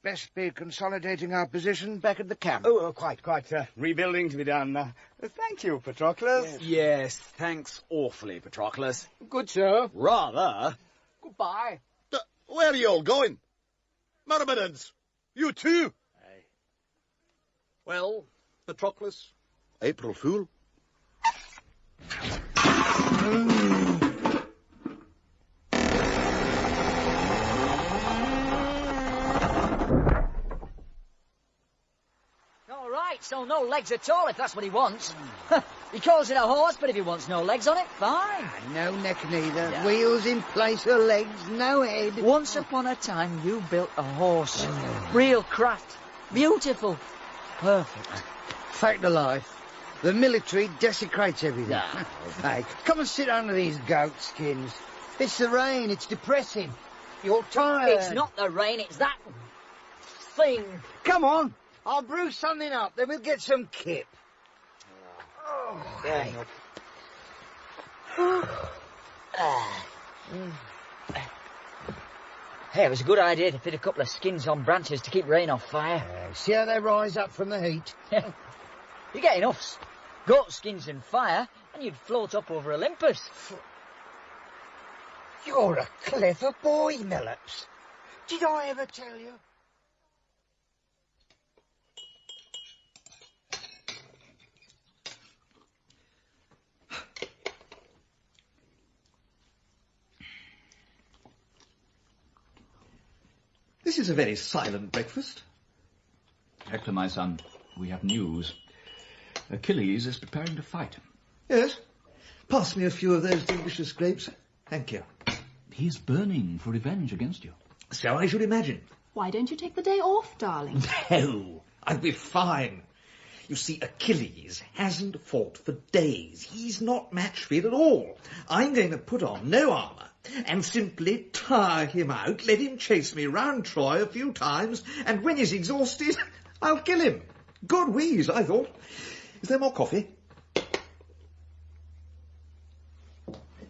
best be consolidating our position back at the camp. Oh, quite. Rebuilding to be done. Thank you, Patroclus. Yes, thanks awfully, Patroclus. Good show. Rather. Goodbye. Where are you all going? Myrmidons, you too? Aye. Well, Patroclus? April Fool? All right, so no legs at all if that's what he wants. He calls it a horse, but if he wants no legs on it, fine. No neck neither. Yeah. Wheels in place of legs, no head. Once upon a time, you built a horse. Real craft. Beautiful. Perfect. Fact of life. The military desecrates everything. Hey, come and sit under these goat skins. It's the rain, it's depressing. You're tired. It's not the rain, it's that thing. Come on, I'll brew something up, then we'll get some kip. Oh, hey. Hey, it was a good idea to fit a couple of skins on branches to keep rain off fire. See how they rise up from the heat? You get enough goat skins and fire, and you'd float up over Olympus. You're a clever boy, Mellops. Did I ever tell you? This is a very silent breakfast. Hector, my son, we have news. Achilles is preparing to fight. Yes. Pass me a few of those delicious grapes. Thank you. He is burning for revenge against you. So I should imagine. Why don't you take the day off, darling? No, I'll be fine. You see, Achilles hasn't fought for days. He's not match fit at all. I'm going to put on no armour and simply tire him out, let him chase me round Troy a few times, and when he's exhausted, I'll kill him. Good wheeze, I thought. Is there more coffee?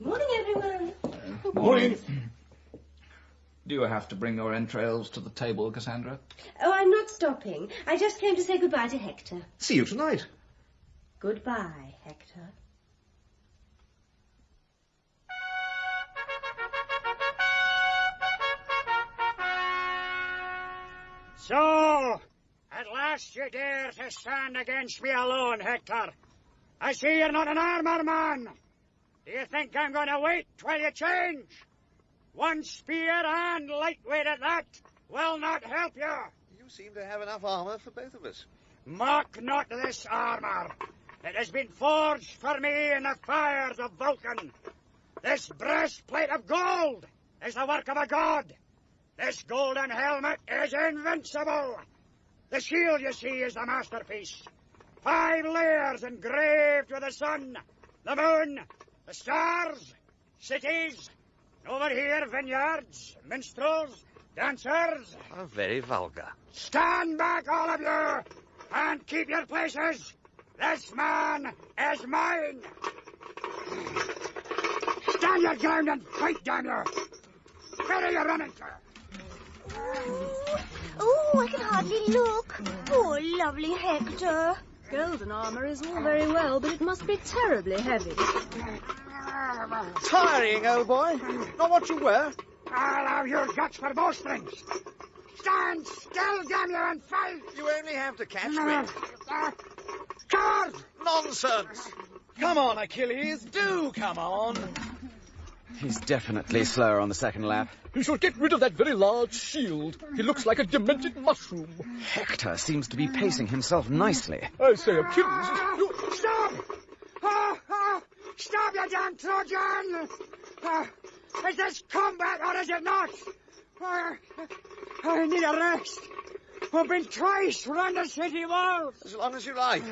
Morning, everyone. Morning. Do you have to bring your entrails to the table, Cassandra? Oh, I'm not stopping. I just came to say goodbye to Hector. See you tonight. Goodbye, Hector. So, at last you dare to stand against me alone, Hector. I see you're not an armour man. Do you think I'm going to wait while you change? One spear and lightweight at that will not help you. You seem to have enough armour for both of us. Mock not this armour. It has been forged for me in the fires of Vulcan. This breastplate of gold is the work of a god. This golden helmet is invincible. The shield, you see, is the masterpiece. 5 layers engraved with the sun, the moon, the stars, cities. Over here, vineyards, minstrels, dancers. How very vulgar. Stand back, all of you, and keep your places. This man is mine. Stand your ground and fight, damn you. Where are you running to? Oh, I can hardly look. Poor lovely Hector. Golden armour is all very well, but it must be terribly heavy. Tiring, old boy. Not what you were. I'll have your guts for bowstrings. Stand still, damn you, and fight. You only have to catch me. Guard! Nonsense. Come on, Achilles. Do come on. He's definitely slower on the second lap. He should get rid of that very large shield. He looks like a demented mushroom. Hector seems to be pacing himself nicely. I say, Achilles, you... Stop! Stop, you damn Trojan! Is this combat or is it not? I need a rest. I've been twice round the city walls. As long as you like.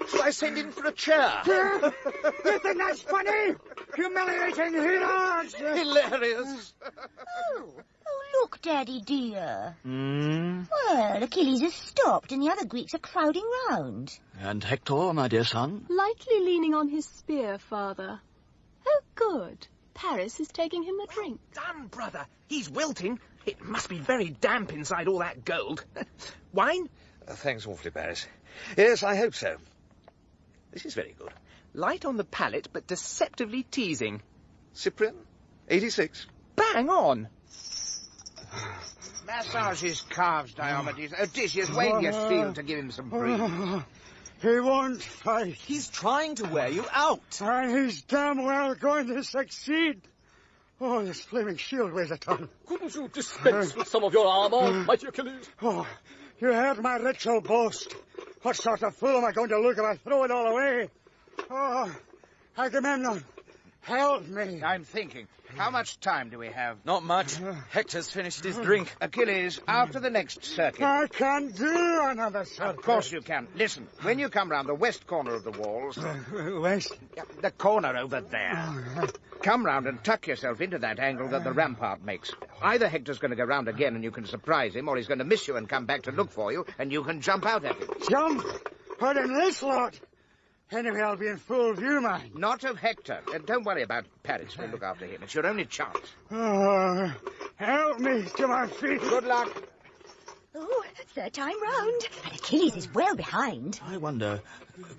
Shall I send in for a chair? You think that's funny? Humiliating heroes! Hilarious. Oh, look, Daddy dear. Well, Achilles has stopped and the other Greeks are crowding round. And Hector, my dear son? Lightly leaning on his spear, Father. Oh, good. Paris is taking him a drink. Damn, brother. He's wilting. It must be very damp inside all that gold. Wine? Thanks awfully, Paris. Yes, I hope so. This is very good. Light on the palate, but deceptively teasing. Cyprian, 86. Bang on. Massage his calves, Diomedes. Odysseus, wave your shield to give him some breeze. He won't fight. He's trying to wear you out. And he's damn well going to succeed. Oh, this flaming shield weighs a ton. Couldn't you dispense with some of your armour, mighty Achilles? Oh, you heard my ritual boast. What sort of fool am I going to look if I throw it all away? Oh, Agamemnon, help me. I'm thinking. How much time do we have? Not much. Hector's finished his drink. Achilles, after the next circuit. I can't do another circuit. Of course you can. Listen, when you come round the west corner of the walls... West? The corner over there. Come round and tuck yourself into that angle that the rampart makes. Either Hector's going to go round again and you can surprise him, or he's going to miss you and come back to look for you, and you can jump out at him. Jump? What in this lot? Anyway, I'll be in full view, man. Not of Hector. Don't worry about Paris. We'll look after him. It's your only chance. Oh, help me to my feet. Good luck. Oh, third time round. And Achilles is well behind. I wonder,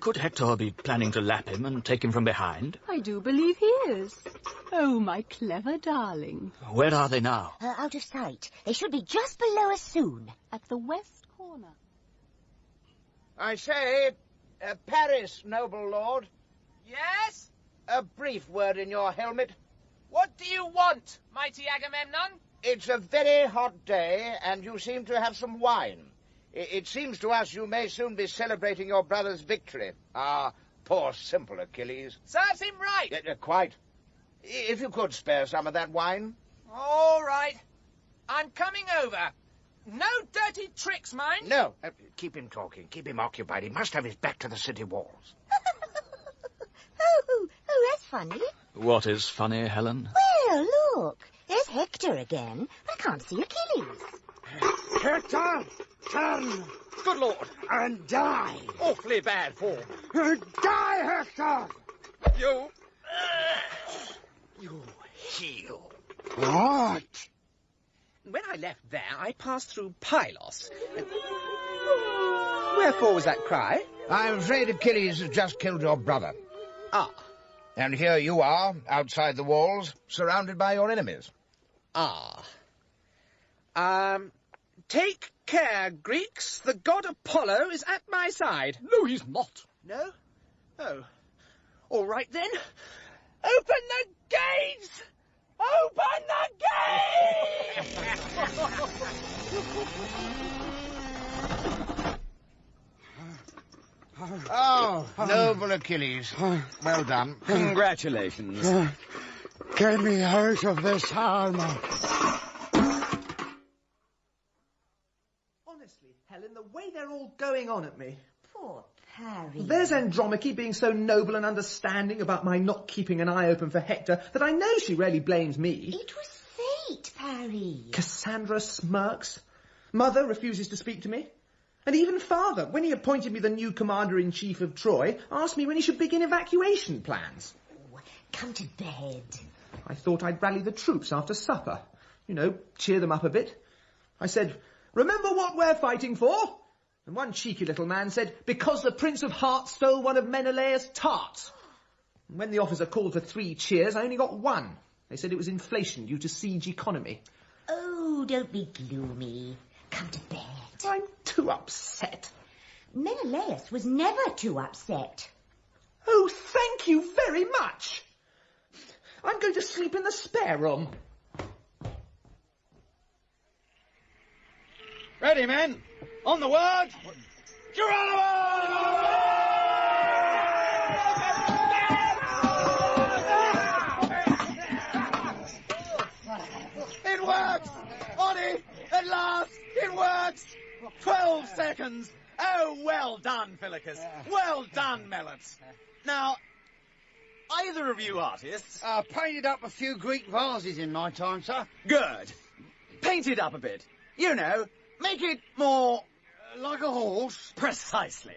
could Hector be planning to lap him and take him from behind? I do believe he is. Oh, my clever darling. Where are they now? Out of sight. They should be just below us soon. At the west corner. I say, Paris, noble lord. Yes? A brief word in your helmet. What do you want, mighty Agamemnon? It's a very hot day, and you seem to have some wine. It seems to us you may soon be celebrating your brother's victory. Ah, poor simple Achilles. Serves him right. Quite. If you could spare some of that wine. All right. I'm coming over. No dirty tricks, mind. No, keep him talking. Keep him occupied. He must have his back to the city walls. Oh, that's funny. What is funny, Helen? Well, look. There's Hector again, but I can't see Achilles. Hector, turn! Good Lord! And die! Awfully bad form. Die, Hector! You heel. What? When I left there, I passed through Pylos. Wherefore was that cry? I'm afraid Achilles has just killed your brother. Ah. And here you are, outside the walls, surrounded by your enemies. Ah. Take care, Greeks. The god Apollo is at my side. No, he's not. No? Oh. All right, then. Open the gates! Open the gates! Oh, noble Achilles. Well done. Congratulations. Get me out of this armor. Honestly, Helen, the way they're all going on at me. Poor Harry. There's Andromache being so noble and understanding about my not keeping an eye open for Hector that I know she rarely blames me. It was fate, Harry. Cassandra smirks. Mother refuses to speak to me. And even Father, when he appointed me the new Commander-in-Chief of Troy, asked me when he should begin evacuation plans. Oh, come to bed. I thought I'd rally the troops after supper. You know, cheer them up a bit. I said, remember what we're fighting for? And one cheeky little man said, because the Prince of Hearts stole one of Menelaus' tarts. And when the officer called for 3 cheers, I only got 1. They said it was inflation due to siege economy. Oh, don't be gloomy. Come to bed. I'm too upset. Menelaus was never too upset. Oh, thank you very much. I'm going to sleep in the spare room. Ready, men. On the word. Geronimo! It works! Oddy, at last, it works! 12 seconds. Oh, well done, Philicus. Well done, Mellot. Now, either of you artists... I painted up a few Greek vases in my time, sir. Good. Paint it up a bit. You know, make it more... like a horse. Precisely.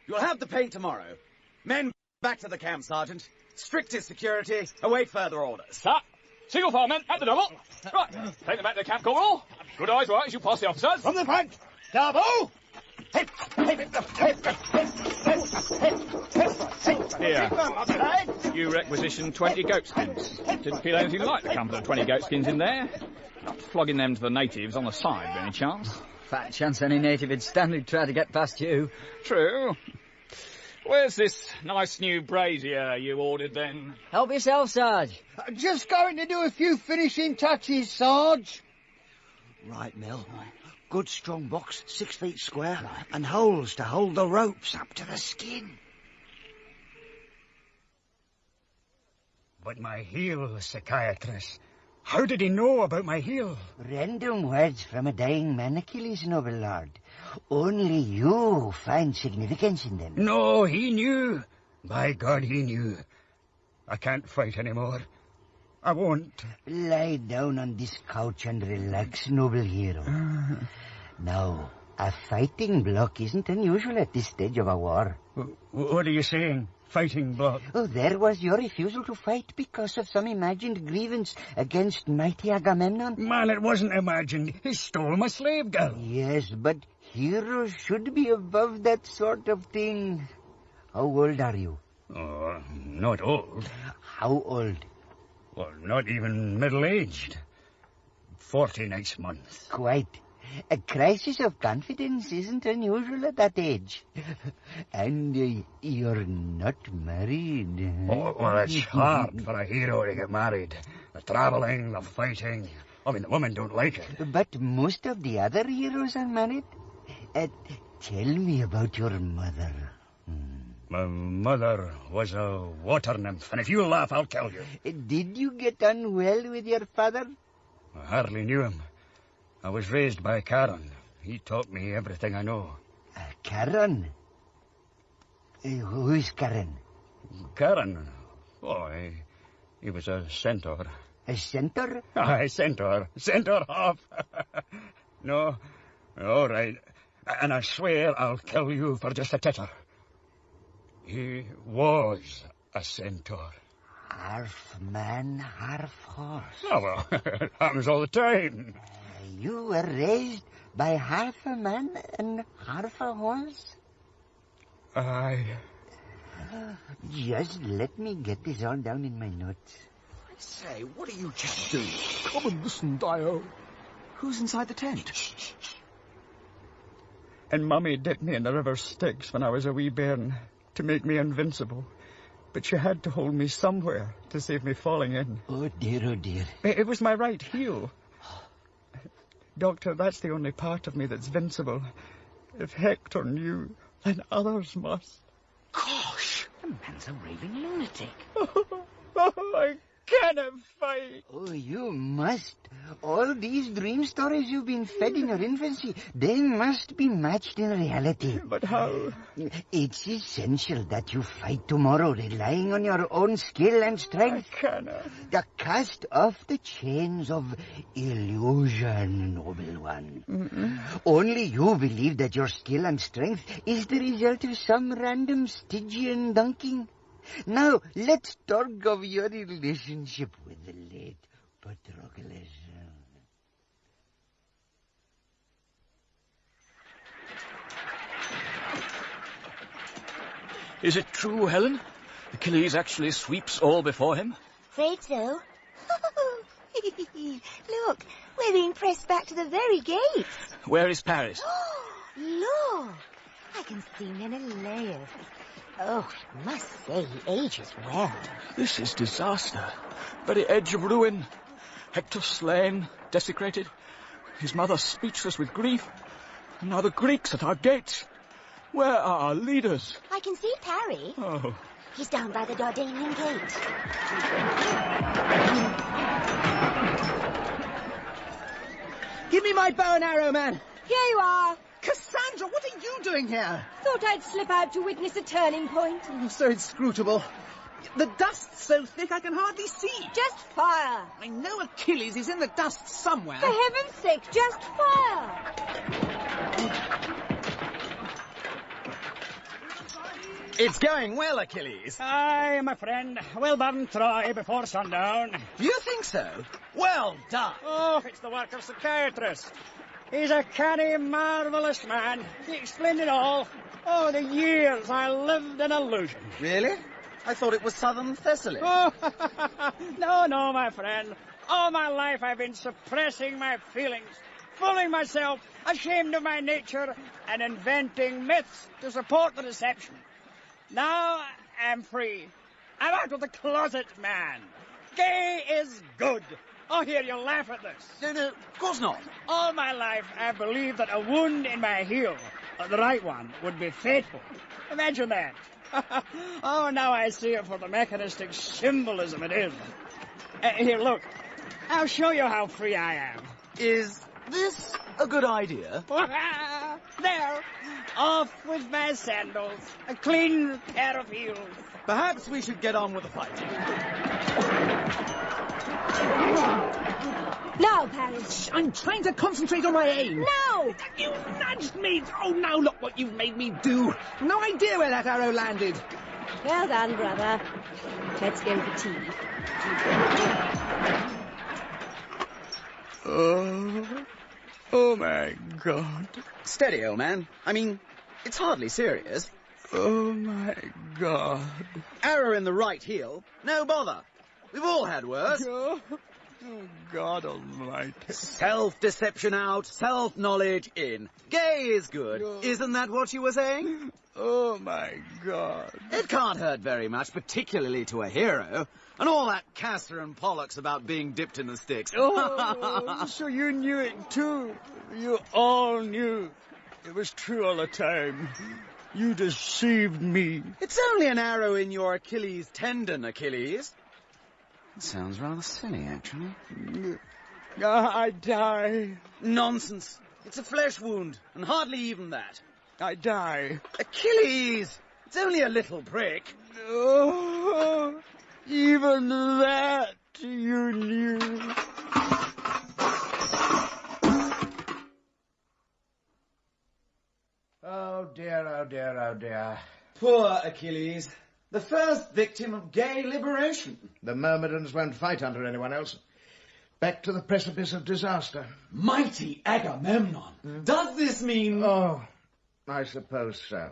You'll have the paint tomorrow. Men, back to the camp, Sergeant. Strictest security. Await further orders. Sir, single file men at the double. Right, take them back to the camp, Corporal. Good eyes, right, as you pass the officers. From the front. Double. Here, you requisition 20 goatskins. Didn't feel anything like the comfort of 20 goatskins in there. Not flogging them to the natives on the side, by any chance. Fat chance any native in Stanley'd try to get past you. True. Where's this nice new brazier you ordered, then? Help yourself, Sarge. Just going to do a few finishing touches, Sarge. Right, Mill. Good strong box, 6 feet square, and holes to hold the ropes up to the skin. But my heel, psychiatrist. How did he know about my heel? Random words from a dying man, Achilles, noble lord. Only you find significance in them. No, he knew. By God, he knew. I can't fight anymore. I won't. Lie down on this couch and relax, noble hero. Now, a fighting block isn't unusual at this stage of a war. What are you saying? Fighting block? Oh, there was your refusal to fight because of some imagined grievance against mighty Agamemnon. Man, it wasn't imagined. He stole my slave girl. Yes, but heroes should be above that sort of thing. How old are you? Oh, not old. How old? Well, not even middle-aged. 40 next month. Quite. A crisis of confidence isn't unusual at that age. And you're not married. Oh, well, it's hard for a hero to get married. The travelling, the fighting. I mean, the women don't like it. But most of the other heroes are married. Tell me about your mother. My mother was a water nymph, and if you laugh, I'll kill you. Did you get on well with your father? I hardly knew him. I was raised by Karen. He taught me everything I know. Karen? Who's Karen? Karen? Oh, he was a centaur. A centaur? Aye, centaur. Centaur half. No, all right. And I swear I'll kill you for just a titter. He was a centaur. Half man, half horse. Oh, well, it happens all the time. You were raised by half a man and half a horse? Aye. Just let me get this all down in my notes. I say, what are you chaps doing? Come and listen, Dio. Who's inside the tent? And Mummy dipped me in the river Styx when I was a wee bairn to make me invincible. But she had to hold me somewhere to save me falling in. Oh, dear, oh, dear. It was my right heel. Doctor, that's the only part of me that's vincible. If Hector knew, then others must. Gosh, the man's a raving lunatic. I cannot fight. Oh, you must. All these dream stories you've been fed in your infancy, they must be matched in reality. But how? It's essential that you fight tomorrow, relying on your own skill and strength. I cannot. Cast off the chains of illusion, noble one. Only you believe that your skill and strength is the result of some random Stygian dunking. Now, let's talk of your relationship with the late Patroclus. Is it true, Helen? Achilles actually sweeps all before him? Afraid so. Look, we're being pressed back to the very gates. Where is Paris? Look, I can see Menelaus. Oh, I must say he ages well. This is disaster. Very edge of ruin. Hector slain, desecrated. His mother speechless with grief. And now the Greeks at our gates. Where are our leaders? I can see Parry. Oh. He's down by the Dardanian gate. Give me my bow and arrow, man. Here you are. Cassandra, what are you doing here? Thought I'd slip out to witness a turning point. Oh, so inscrutable. The dust's so thick I can hardly see. Just fire. I know Achilles is in the dust somewhere. For heaven's sake, just fire. It's going well, Achilles. Aye, my friend. We'll burn Troy before sundown. You think so? Well done. Oh, it's the work of psychiatrist. He's a canny, marvellous man. He explained it all. Oh, the years I lived in illusion. Really? I thought it was southern Thessaly. Oh, no, my friend. All my life I've been suppressing my feelings, fooling myself, ashamed of my nature, and inventing myths to support the deception. Now I'm free. I'm out of the closet, man. Gay is good. Oh, here, you'll laugh at this. No, of course not. All my life I've believed that a wound in my heel, the right one, would be fatal. Imagine that. Oh, now I see it for the mechanistic symbolism it is. Here, look. I'll show you how free I am. Is this a good idea? There. Off with my sandals. A clean pair of heels. Perhaps we should get on with the fight. Now, Paris. I'm trying to concentrate on my aim. No! You nudged me. Oh, now look what you've made me do. No idea where that arrow landed. Well done, brother. Let's go for tea. Oh, my God. Steady, old man. I mean, it's hardly serious. Oh, my God. Arrow in the right heel. No bother. We've all had worse. Oh, God almighty. Self-deception out, self-knowledge in. Gay is good. Isn't that what you were saying? Oh, my God. It can't hurt very much, particularly to a hero. And all that Castor and Pollux about being dipped in the Styx. Oh, so you knew it too. You all knew. It was true all the time. You deceived me. It's only an arrow in your Achilles tendon, Achilles. It sounds rather silly, actually. I die. Nonsense. It's a flesh wound, and hardly even that. I die. Achilles! It's only a little prick. Oh, even that you knew. Oh dear, oh dear, oh dear. Poor Achilles. The first victim of gay liberation. The Myrmidons won't fight under anyone else. Back to the precipice of disaster. Mighty Agamemnon. Does this mean... Oh, I suppose so.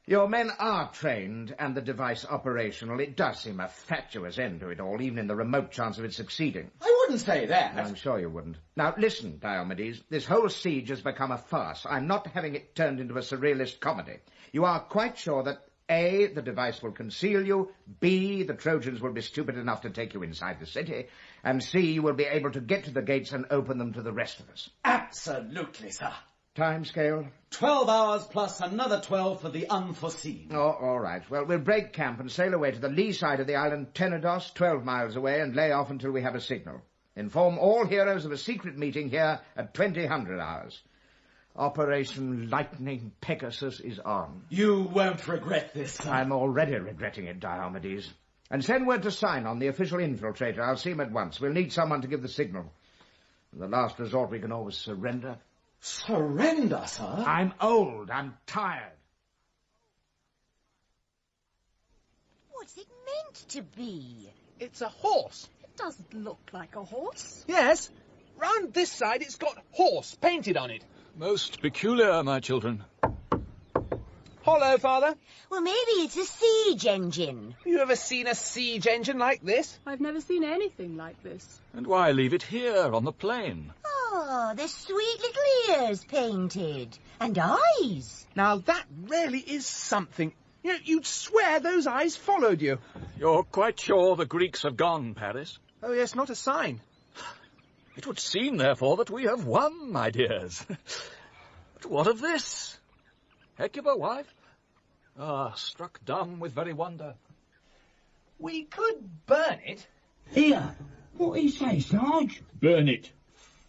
Your men are trained and the device operational. It does seem a fatuous end to it all, even in the remote chance of it succeeding. I wouldn't say that. I'm sure you wouldn't. Now, listen, Diomedes. This whole siege has become a farce. I'm not having it turned into a surrealist comedy. You are quite sure that A, the device will conceal you, B, the Trojans will be stupid enough to take you inside the city, and C, you will be able to get to the gates and open them to the rest of us. Absolutely, sir. Time scale? 12 hours plus another 12 for the unforeseen. Oh, all right. Well, we'll break camp and sail away to the lee side of the island Tenedos, 12 miles away, and lay off until we have a signal. Inform all heroes of a secret meeting here at 2000 hours. Operation Lightning Pegasus is on. You won't regret this, sir. I'm already regretting it, Diomedes. And send word to Sinon, the official infiltrator. I'll see him at once. We'll need someone to give the signal. In the last resort, we can always surrender. Surrender, sir? I'm old. I'm tired. What's it meant to be? It's a horse. It doesn't look like a horse. Yes. Round this side, it's got horse painted on it. Most peculiar, my children. Hollow, Father. Well, maybe it's a siege engine. You ever seen a siege engine like this? I've never seen anything like this. And why leave it here on the plain? Oh, the sweet little ears painted. And eyes. Now, that really is something. You know, you'd swear those eyes followed you. You're quite sure the Greeks have gone, Paris? Oh, yes, not a sign. It would seem, therefore, that we have won, my dears. But what of this? Hecuba, wife? Ah, struck dumb with very wonder. We could burn it. Here, what do you say, Sarge? Burn it.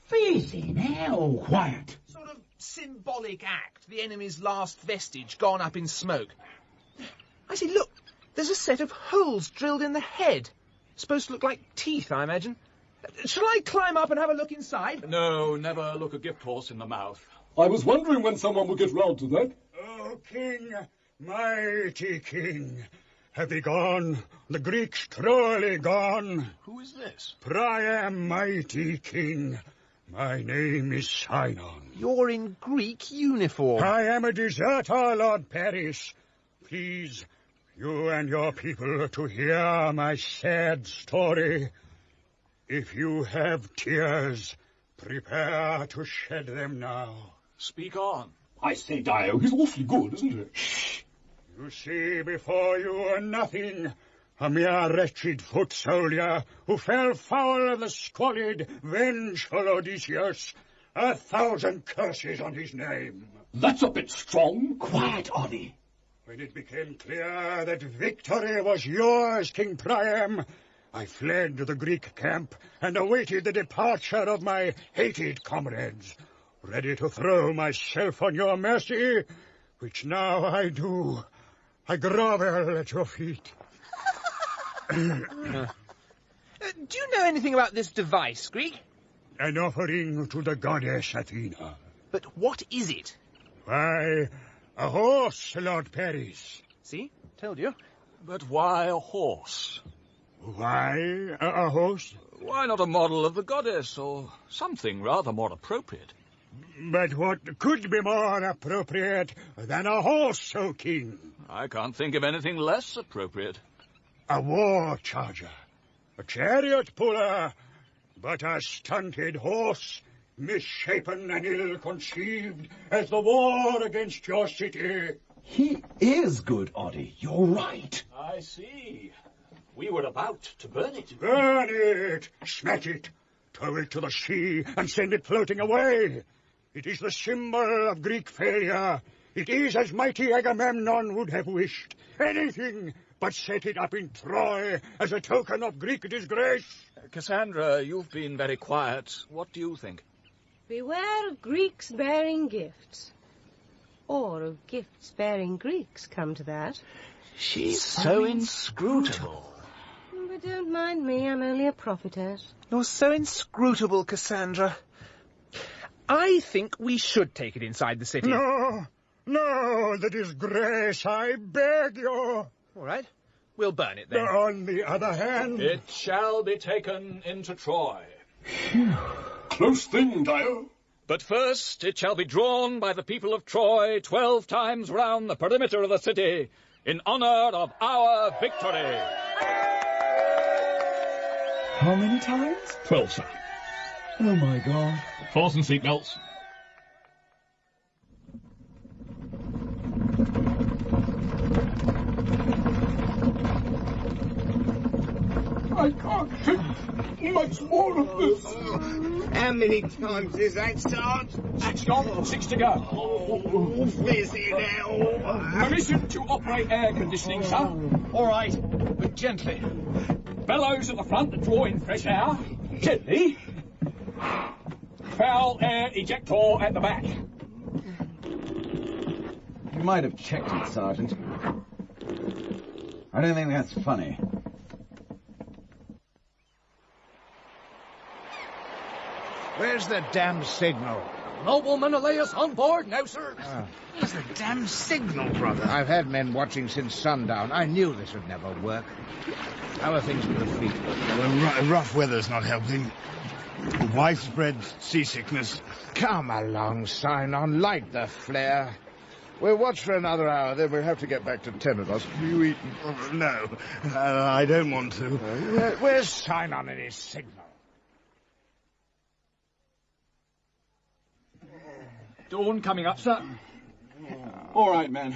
Fizzing hell. Quiet. Sort of symbolic act, the enemy's last vestige gone up in smoke. I see, look, there's a set of holes drilled in the head. Supposed to look like teeth, I imagine. Shall I climb up and have a look inside? No, never look a gift horse in the mouth. I was wondering when someone would get round to that. Oh, King, mighty King, have they gone? The Greeks truly gone? Who is this? Priam, mighty King. My name is Sinon. You're in Greek uniform. I am a deserter, Lord Paris. Please, you and your people, to hear my sad story. If you have tears, prepare to shed them now. Speak on. I say, Dio, he's awfully good, isn't he? Shh! You see before you nothing, a mere wretched foot soldier who fell foul of the squalid, vengeful Odysseus. 1,000 curses on his name. That's a bit strong. Quiet, Oddy. When it became clear that victory was yours, King Priam, I fled to the Greek camp and awaited the departure of my hated comrades, ready to throw myself on your mercy, which now I do. I grovel at your feet. Do you know anything about this device, Greek? An offering to the goddess Athena. But what is it? Why, a horse, Lord Paris. See? Told you. But why a horse? Why a horse? Why not a model of the goddess, or something rather more appropriate? But what could be more appropriate than a horse, O King? I can't think of anything less appropriate. A war charger, a chariot puller, but a stunted horse, misshapen and ill-conceived as the war against your city. He is good, Oddy. You're right. I see. We were about to burn it. Burn it! Smash it! Tow it to the sea and send it floating away! It is the symbol of Greek failure. It is as mighty Agamemnon would have wished. Anything but set it up in Troy as a token of Greek disgrace. Cassandra, you've been very quiet. What do you think? Beware of Greeks bearing gifts. Or of gifts bearing Greeks, come to that. She's so inscrutable. But don't mind me, I'm only a prophetess. You're so inscrutable, Cassandra. I think we should take it inside the city. No, the disgrace, I beg you. All right, we'll burn it then. On the other hand... It shall be taken into Troy. Close thing, Dio. But first it shall be drawn by the people of Troy 12 times round the perimeter of the city in honour of our victory. How many times? 12, sir. Oh, my God. Fasten seatbelts. I can't take much more of this. How many times is that, Sarge? 6 gone, 6 to go. Oh, busy now. Permission to operate air conditioning, sir. All right, but gently. Bellows at the front to draw in fresh air. Gently. Foul air ejector at the back. You might have checked it, Sergeant. I don't think that's funny. Where's the damn signal? Nobleman Elias on board now, sir. Where's the damn signal, brother? I've had men watching since sundown. I knew this would never work. How are things with the fleet? Well, rough weather's not helping. Widespread seasickness. Come along, Sinon. Light the flare. We'll watch for another hour, then we'll have to get back to Tenedos. You eaten? Oh, no, I don't want to. Where's Sinon and his signal? Dawn coming up, sir. All right, men.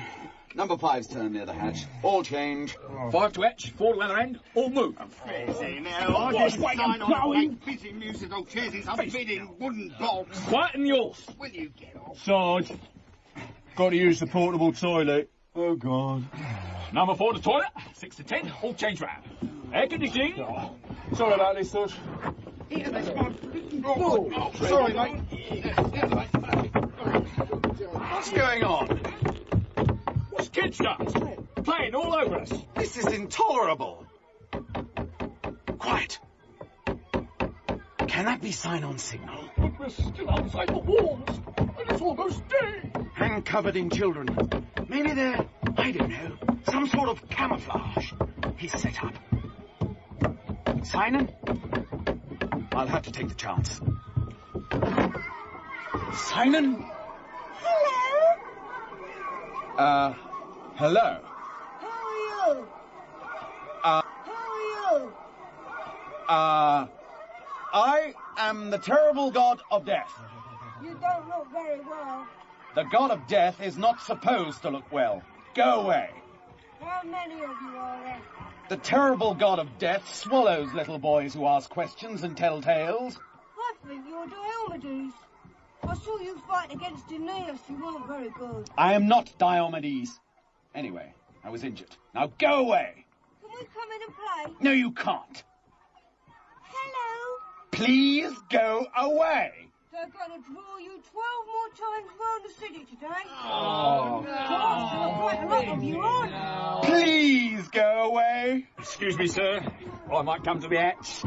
Number 5's turn near the hatch. All change. 5 to etch, 4 to other end, all move. Busy now. I just sign on to make busy musical chairs. It's a bidding wooden box. Quieten yours. Will you get off? Sarge, got to use the portable toilet. Oh, God. Number 4 to toilet, 6 to 10, all change round. Air conditioning. Sorry about this, Sarge. Here, that's one. Oh, sorry, mate. What's going on? What's kid stuff? Playing all over us. This is intolerable. Quiet. Can that be sign-on signal? But we're still outside the walls, and it's almost day. And covered in children. Maybe they're, I don't know, some sort of camouflage he's set up. Sinon? I'll have to take the chance. Sinon? Hello? Who are you? Who are you? I am the terrible god of death. You don't look very well. The god of death is not supposed to look well. Go away. How many of you are there? The terrible god of death swallows little boys who ask questions and tell tales. I think you're Diomedes. I saw you fight against Aeneas. You weren't very good. I am not Diomedes. Anyway, I was injured. Now go away. Can we come in and play? No, you can't. Hello. Please go away. They're going to draw you 12 more times round the city today. Oh, Gosh, there are quite a lot of you, aren't there? Please go away. Excuse me, sir. I might come to the hatch.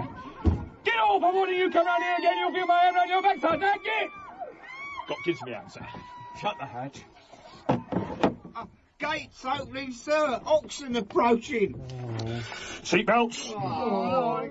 Get off! I want you come round here again. You'll feel my hand around your backside. Now get! Got kids to me out, sir. Shut the hatch. Gates opening, sir. Oxen approaching. Seatbelts. Oh,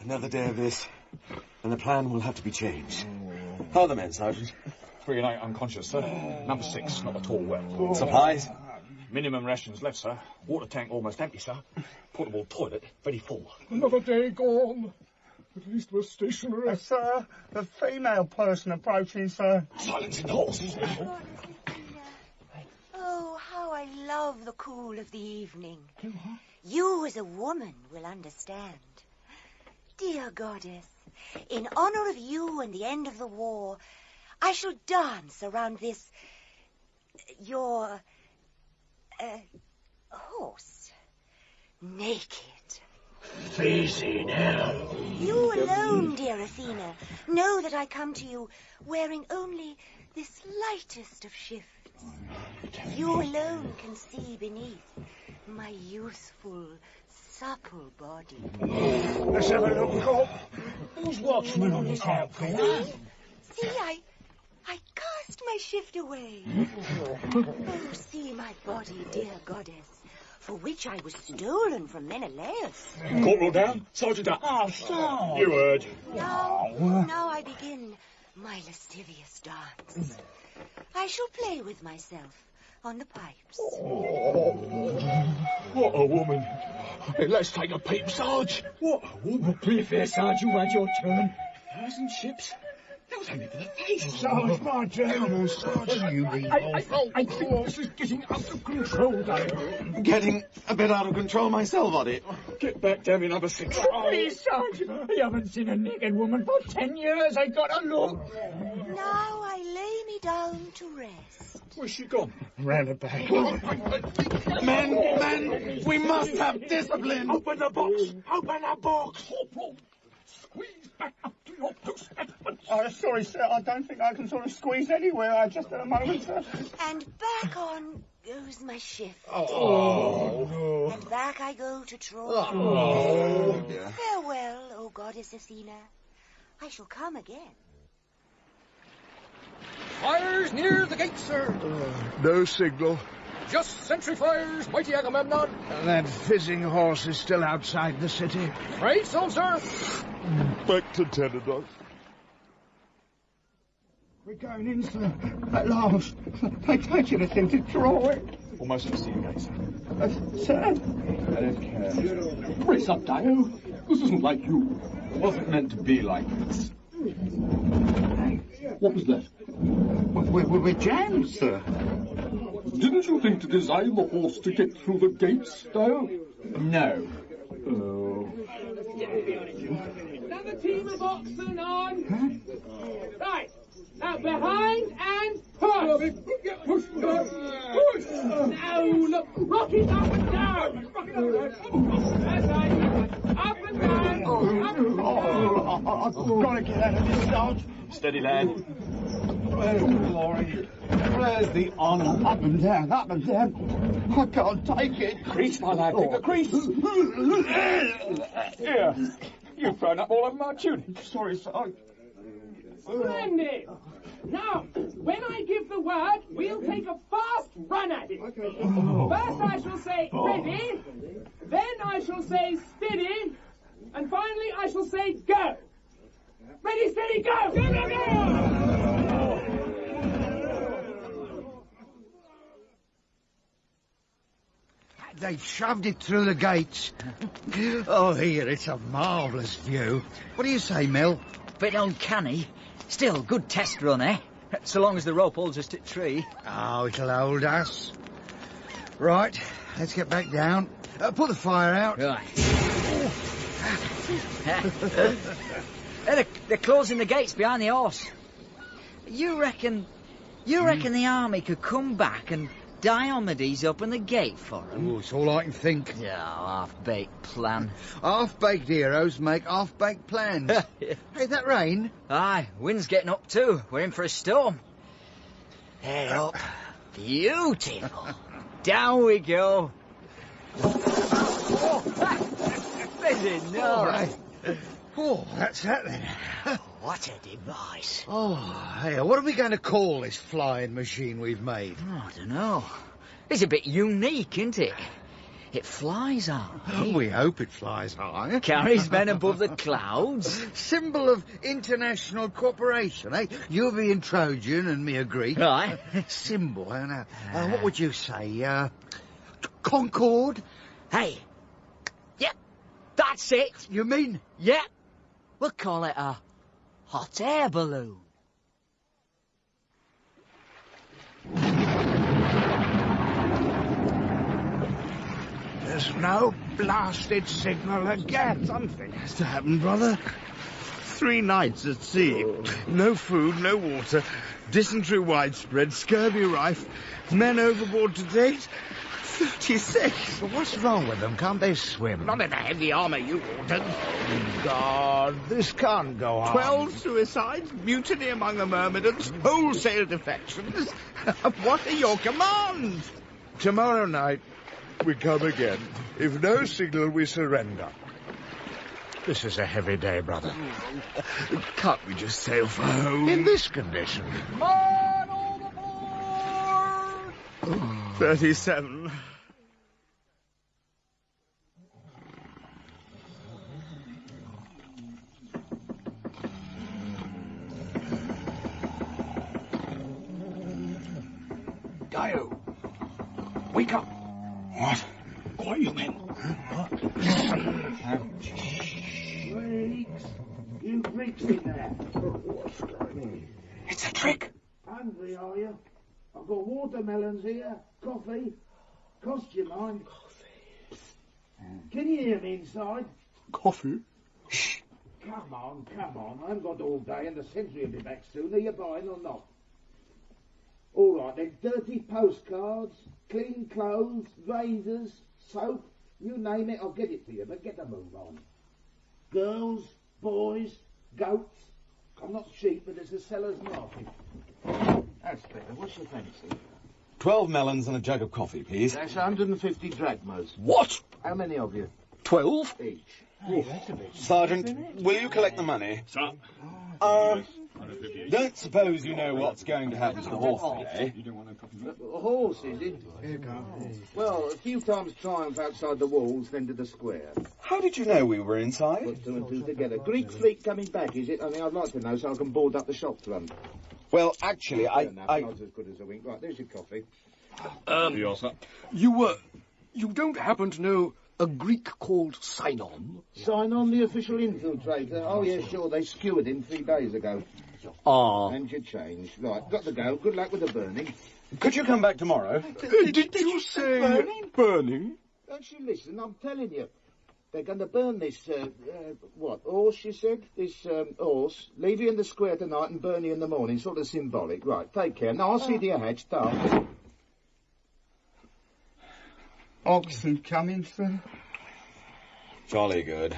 Another day of this, and the plan will have to be changed. How are the men, Sergeant? 3 and 8 unconscious, sir. Number 6, not at all well. Supplies? Minimum rations left, sir. Water tank almost empty, sir. Portable toilet very full. Another day gone. At least we're stationary. Sir, the female person approaching, sir. Silence in the horse. Oh, how I love the cool of the evening. You as a woman will understand. Dear goddess, in honor of you and the end of the war, I shall dance around this... your... horse. Naked. Facing hell. You alone, dear Athena, know that I come to you wearing only this lightest of shifts. You alone can see beneath my youthful, supple body. Let's have a look, Cop. Who's watchman on this outfit? See, I cast my shift away. Oh, see my body, dear goddess, for which I was stolen from Menelaus. Corporal down, Sergeant up. Oh, so. You heard. Now I begin my lascivious dance. I shall play with myself on the pipes. What a woman. Hey, let's take a peep, Sarge. What a woman. Pretty fair, Sarge, you had your turn. 1,000 ships. That was only for the face. Sarge, my turn. Come on, Sarge. You leave I think this is getting out of control, Dave. Getting a bit out of control myself, on it. Get back down in number 6. Please, Sarge. You haven't seen a naked woman for 10 years. I gotta look. Now I lay me down to rest. Where's she gone? Round the back. Men, we must have discipline. Open the box. Open the box. Corporal, squeeze back up to your post. Sorry, sir. I don't think I can sort of squeeze anywhere. I just at a moment, sir. And back on goes my shift. Oh, no. And back I go to Troy. Oh. Farewell, O goddess Athena. I shall come again. Fires near the gate, sir. No signal. Just sentry fires, mighty Agamemnon. That fizzing horse is still outside the city. Right, so, sir. Back to Tenedos. We're going in, sir. At last. They're taking us into Troy. Almost at the sea gate, sir. Sir? I don't care. Brace up, Dio. This isn't like you. It wasn't meant to be like this. What was that? We're jammed, sir. Didn't you think to design the horse to get through the gates, Dio? No. Oh. Another team of oxen on. Right. Now behind and push. Push. Now look. Rock it up and down. That's right. Up and down. I've got to get out of this, Sarge. Steady, lad. Where's the glory? Where's the honour? Up and down, up and down. I can't take it. Crease, my lad. Pick a crease. Here. You've thrown up all over my tunic. Sorry, Sarge. Splendid. Now, when I give the word, we'll take a fast run at it. First I shall say ready, then I shall say steady, and finally I shall say go. Ready, steady, go! Go, go, go! They shoved it through the gates. Oh, here, it's a marvellous view. What do you say, Mill? Bit uncanny. Still, good test run, eh? So long as the rope holds us to the tree. Oh, it'll hold us. Right, let's get back down. Put the fire out. Right. They're closing the gates behind the horse. You reckon the army could come back and Diomedes open the gate for them? Oh, it's all I can think. Yeah, half-baked plan. Half-baked heroes make half-baked plans. Hey, that rain? Aye, wind's getting up too. We're in for a storm. Head up. Beautiful. Down we go. All right. Oh, that's that then. What a device. Oh, hey, what are we going to call this flying machine we've made? Oh, I don't know. It's a bit unique, isn't it? It flies high. We hope it flies high. Carries men above the clouds. Symbol of international cooperation, eh? You being Trojan and me a Greek. Right. Symbol, what would you say? Concord? Hey. Yep. That's it. You mean? Yep. We'll call it a hot air balloon. There's no blasted signal again. Something has to happen, brother. 3 nights at sea. No food, no water. Dysentery widespread, scurvy rife. Men overboard to date. 36. But what's wrong with them? Can't they swim? Not in the heavy armour, you ordered. God, this can't go on. 12 suicides, mutiny among the myrmidons, wholesale defections. What are your commands? Tomorrow night, we come again. If no signal, we surrender. This is a heavy day, brother. Can't we just sail for home? In this condition. Man overboard! 37. Dio! Wake up! What? Quiet, you men. Greeks! You Greeks in there! It's a trick! Hungry, are you? I've got watermelons here, coffee. Cost you mind? Coffee. Can you hear me inside? Coffee? Come on. I haven't got all day and the sentry will be back soon. Are you buying or not? All right, then. Dirty postcards, clean clothes, razors, soap. You name it, I'll get it for you, but get the move on. Girls, boys, goats. I'm not cheap, but it's a seller's market. That's better. What's your fancy? 12 melons and a jug of coffee, please. That's 150 drachmas. What? How many of you? 12? Each. Hey, that's a bit... Sergeant, will you collect the money? Sir. Don't suppose you know what's going to happen to the horse today? A horse, is it? Well, a few times triumph outside the walls, then to the square. How did you know we were inside? Put 2 and 2 together. Greek fleet coming back, is it? I mean, I'd like to know so I can board up the shop front. Well, actually, Not as good as a wink. Right, there's your coffee. Yes, sir. You don't happen to know a Greek called Sinon? Sinon, the official infiltrator? Oh, yeah, sure. They skewered him 3 days ago. Ah. And your change. Right, got to go. Good luck with the burning. Could you come back tomorrow? Did you say burning? Don't you listen? I'm telling you. They're going to burn this, horse, you said? This, horse. Leave you in the square tonight and burn you in the morning. Sort of symbolic. Right, take care. Now, I'll see to your hatch. Start. Oxen coming, sir? Jolly good.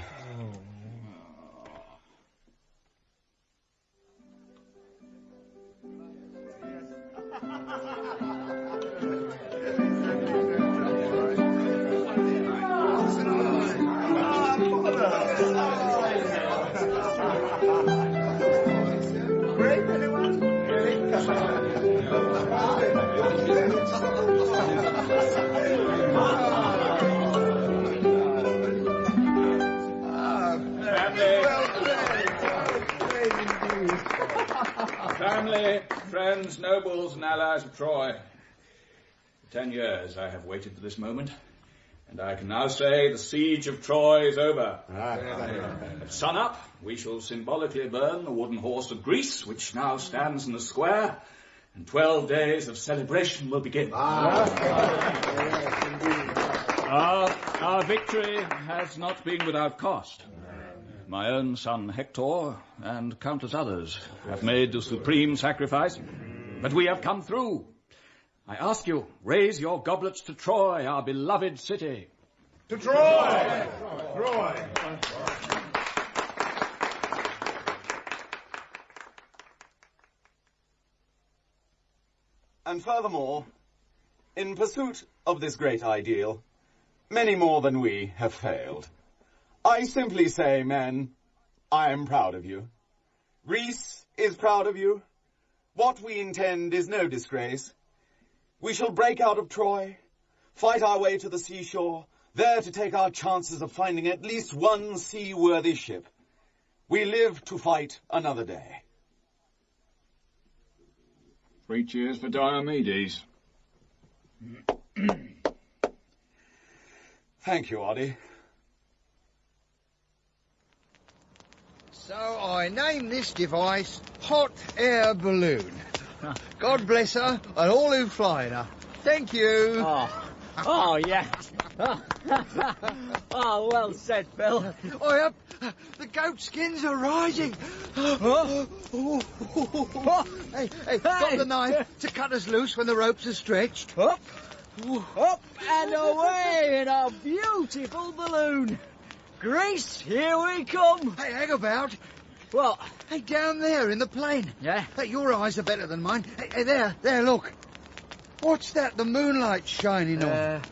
Family, friends, nobles, and allies of Troy. For 10 years I have waited for this moment, and I can now say the siege of Troy is over. At sun-up, we shall symbolically burn the wooden horse of Greece, which now stands in the square, and 12 days of celebration will begin. Our victory has not been without cost. My own son Hector and countless others have made the supreme sacrifice, but we have come through. I ask you, raise your goblets to Troy, our beloved city. To Troy! Troy! And furthermore, in pursuit of this great ideal, many more than we have failed. I simply say, men, I am proud of you. Greece is proud of you. What we intend is no disgrace. We shall break out of Troy, fight our way to the seashore, there to take our chances of finding at least one seaworthy ship. We live to fight another day. 3 cheers for Diomedes. Thank you, Oddie. So I named this device Hot Air Balloon. God bless her and all who fly in her. Thank you. Oh, yes. Oh, well said, Phil. Oi up! The goat skins are rising. Hey, drop the knife to cut us loose when the ropes are stretched. Up and away in a beautiful balloon. Grease, here we come. Hey, hang about. What? Hey, down there in the plain. Yeah? Hey, your eyes are better than mine. Hey, there, look. What's that the moonlight's shining on?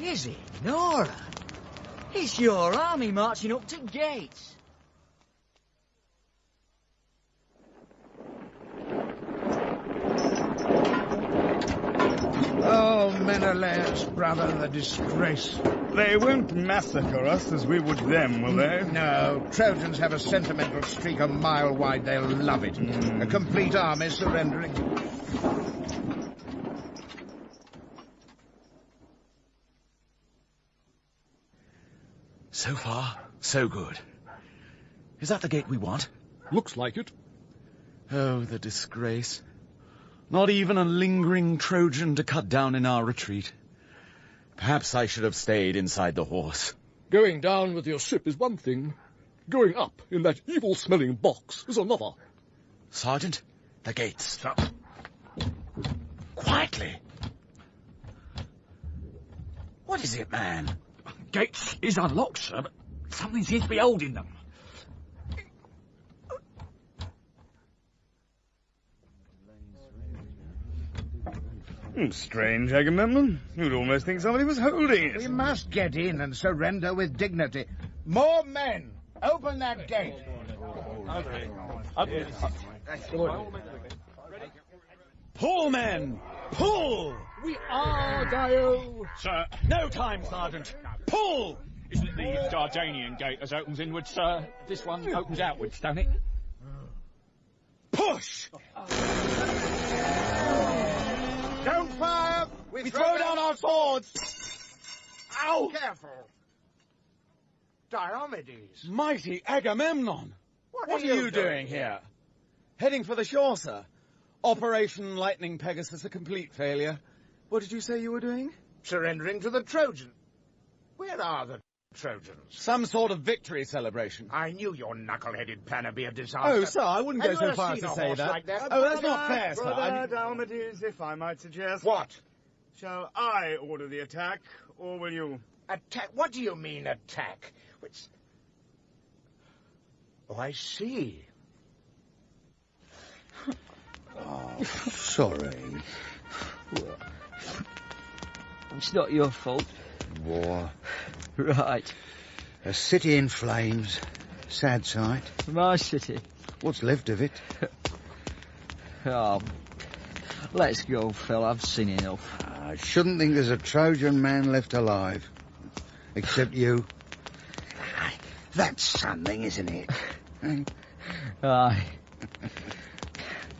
Is it Nora? It's your army marching up to gates. Oh, Menelaus, brother, the disgrace. They won't massacre us as we would them, will they? No, Trojans have a sentimental streak a mile wide. They'll love it. A complete army surrendering. So far, so good. Is that the gate we want? Looks like it. Oh, the disgrace. Not even a lingering Trojan to cut down in our retreat. Perhaps I should have stayed inside the horse. Going down with your ship is one thing. Going up in that evil-smelling box is another. Sergeant, the gates. Stop. Quietly. What is it, man? Gates is unlocked, sir, but something seems to be holding them. Strange, Agamemnon. You'd almost think somebody was holding it. We must get in and surrender with dignity. More men! Open that gate! Pull, men! Pull! We are, Dio! Sir. No time, Sergeant. Pull! Isn't it the Dardanian gate as opens inwards, sir? This one opens outwards, don't it? Push! Don't fire! We throw down our swords! Ow! Careful! Diomedes! Mighty Agamemnon! What are you doing here? Heading for the shore, sir. Operation Lightning Pegasus a complete failure. What did you say you were doing? Surrendering to the Trojan. Where are the Trojans? Some sort of victory celebration. I knew your knuckle-headed plan would be a disaster. Oh, sir, I wouldn't go so far as to say that. Like that. Oh, that's not fair, sir. Brother Diomedes, if I might suggest. What? Shall I order the attack, or will you? Attack? What do you mean, attack? Which... Oh, I see. Oh, sorry. It's not your fault. War. Right. A city in flames. Sad sight. My city. What's left of it? Oh, let's go, Phil. I've seen enough. I shouldn't think there's a Trojan man left alive. Except you. That's something, isn't it? Aye.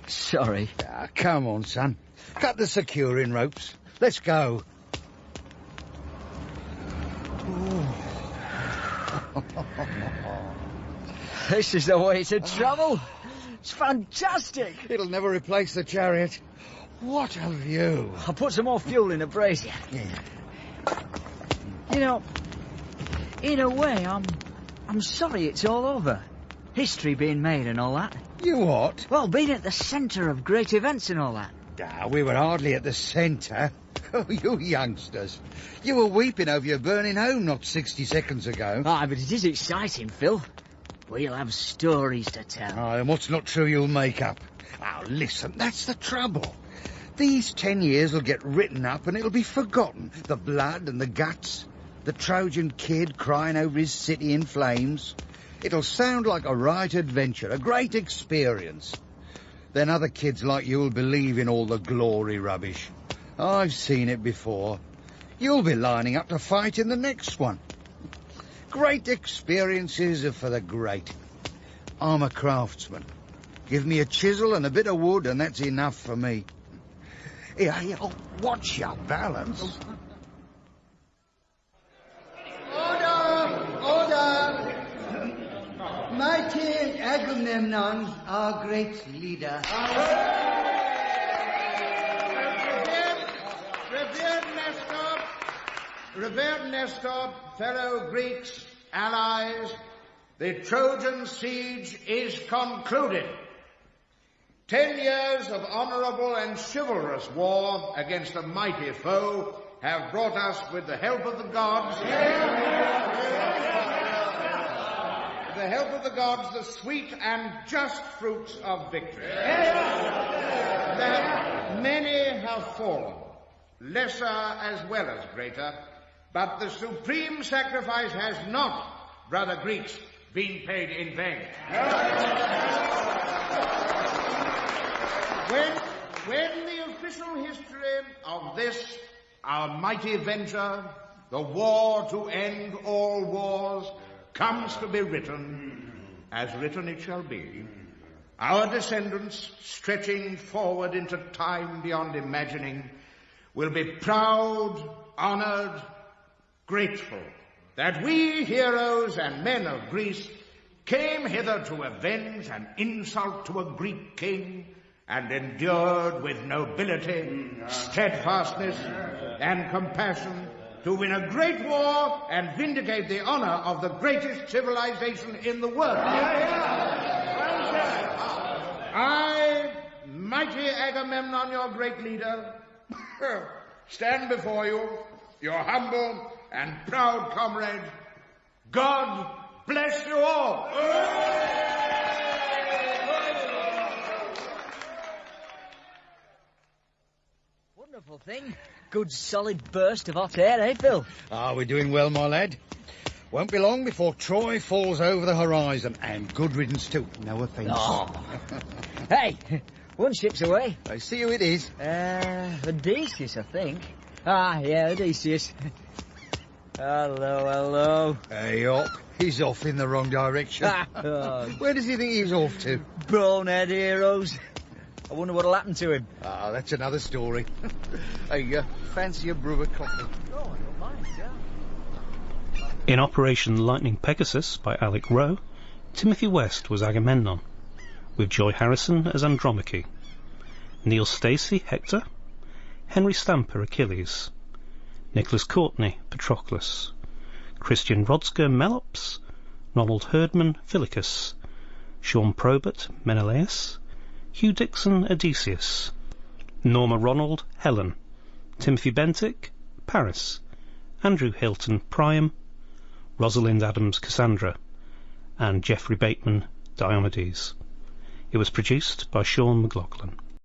Sorry. Come on, son. Cut the securing ropes. Let's go. This is the way to travel. It's fantastic. It'll never replace the chariot. What a view. I'll put some more fuel in the brazier. Yeah. You know, in a way, I'm sorry it's all over. History being made and all that. You what? Well, being at the centre of great events and all that. We were hardly at the centre. Oh, you youngsters. You were weeping over your burning home not 60 seconds ago. Aye, but it is exciting, Phil. We'll have stories to tell. Aye, and what's not true you'll make up. Now, listen, that's the trouble. These 10 years will get written up and it'll be forgotten. The blood and the guts. The Trojan kid crying over his city in flames. It'll sound like a right adventure, a great experience. Then other kids like you will believe in all the glory rubbish. I've seen it before. You'll be lining up to fight in the next one. Great experiences are for the great. I'm a craftsman. Give me a chisel and a bit of wood and that's enough for me. Here, watch your balance. Order! Mighty Agamemnon, our great leader. Prepare, Nestor. Revered Nestor, fellow Greeks, allies, the Trojan siege is concluded. 10 years of honourable and chivalrous war against a mighty foe have brought us, with the help of the gods, the sweet and just fruits of victory. That many have fallen, lesser as well as greater, but the supreme sacrifice has not, brother Greeks, been paid in vain. When the official history of this, our mighty venture, the war to end all wars, comes to be written, as written it shall be, our descendants, stretching forward into time beyond imagining, will be proud, honoured, grateful that we heroes and men of Greece came hither to avenge an insult to a Greek king, and endured with nobility, steadfastness, and compassion to win a great war and vindicate the honour of the greatest civilization in the world. I, mighty Agamemnon, your great leader, stand before you, your humble and proud comrade. God bless you all. Wonderful thing. Good solid burst of hot air, eh, Phil? We're doing well, my lad. Won't be long before Troy falls over the horizon, and good riddance too. No offence. Oh. Hey, one ship's away. I see who it is. Odysseus, I think. Yeah, Odysseus. Hello. Hey, up. He's off in the wrong direction. Where does he think he's off to? Bonehead heroes. I wonder what'll happen to him. That's another story. Hey, fancy a brew of coffee? Oh, I don't mind, yeah. In Operation Lightning Pegasus by Alec Rowe, Timothy West was Agamemnon, with Joy Harrison as Andromache, Neil Stacey, Hector, Henry Stamper, Achilles, Nicholas Courtney, Patroclus, Christian Rodsker, Melops, Ronald Herdman, Phylacus, Sean Probert, Menelaus, Hugh Dixon, Odysseus, Norma Ronald, Helen, Timothy Bentinck, Paris, Andrew Hilton, Priam, Rosalind Adams, Cassandra, and Geoffrey Bateman, Diomedes. It was produced by Sean McLaughlin.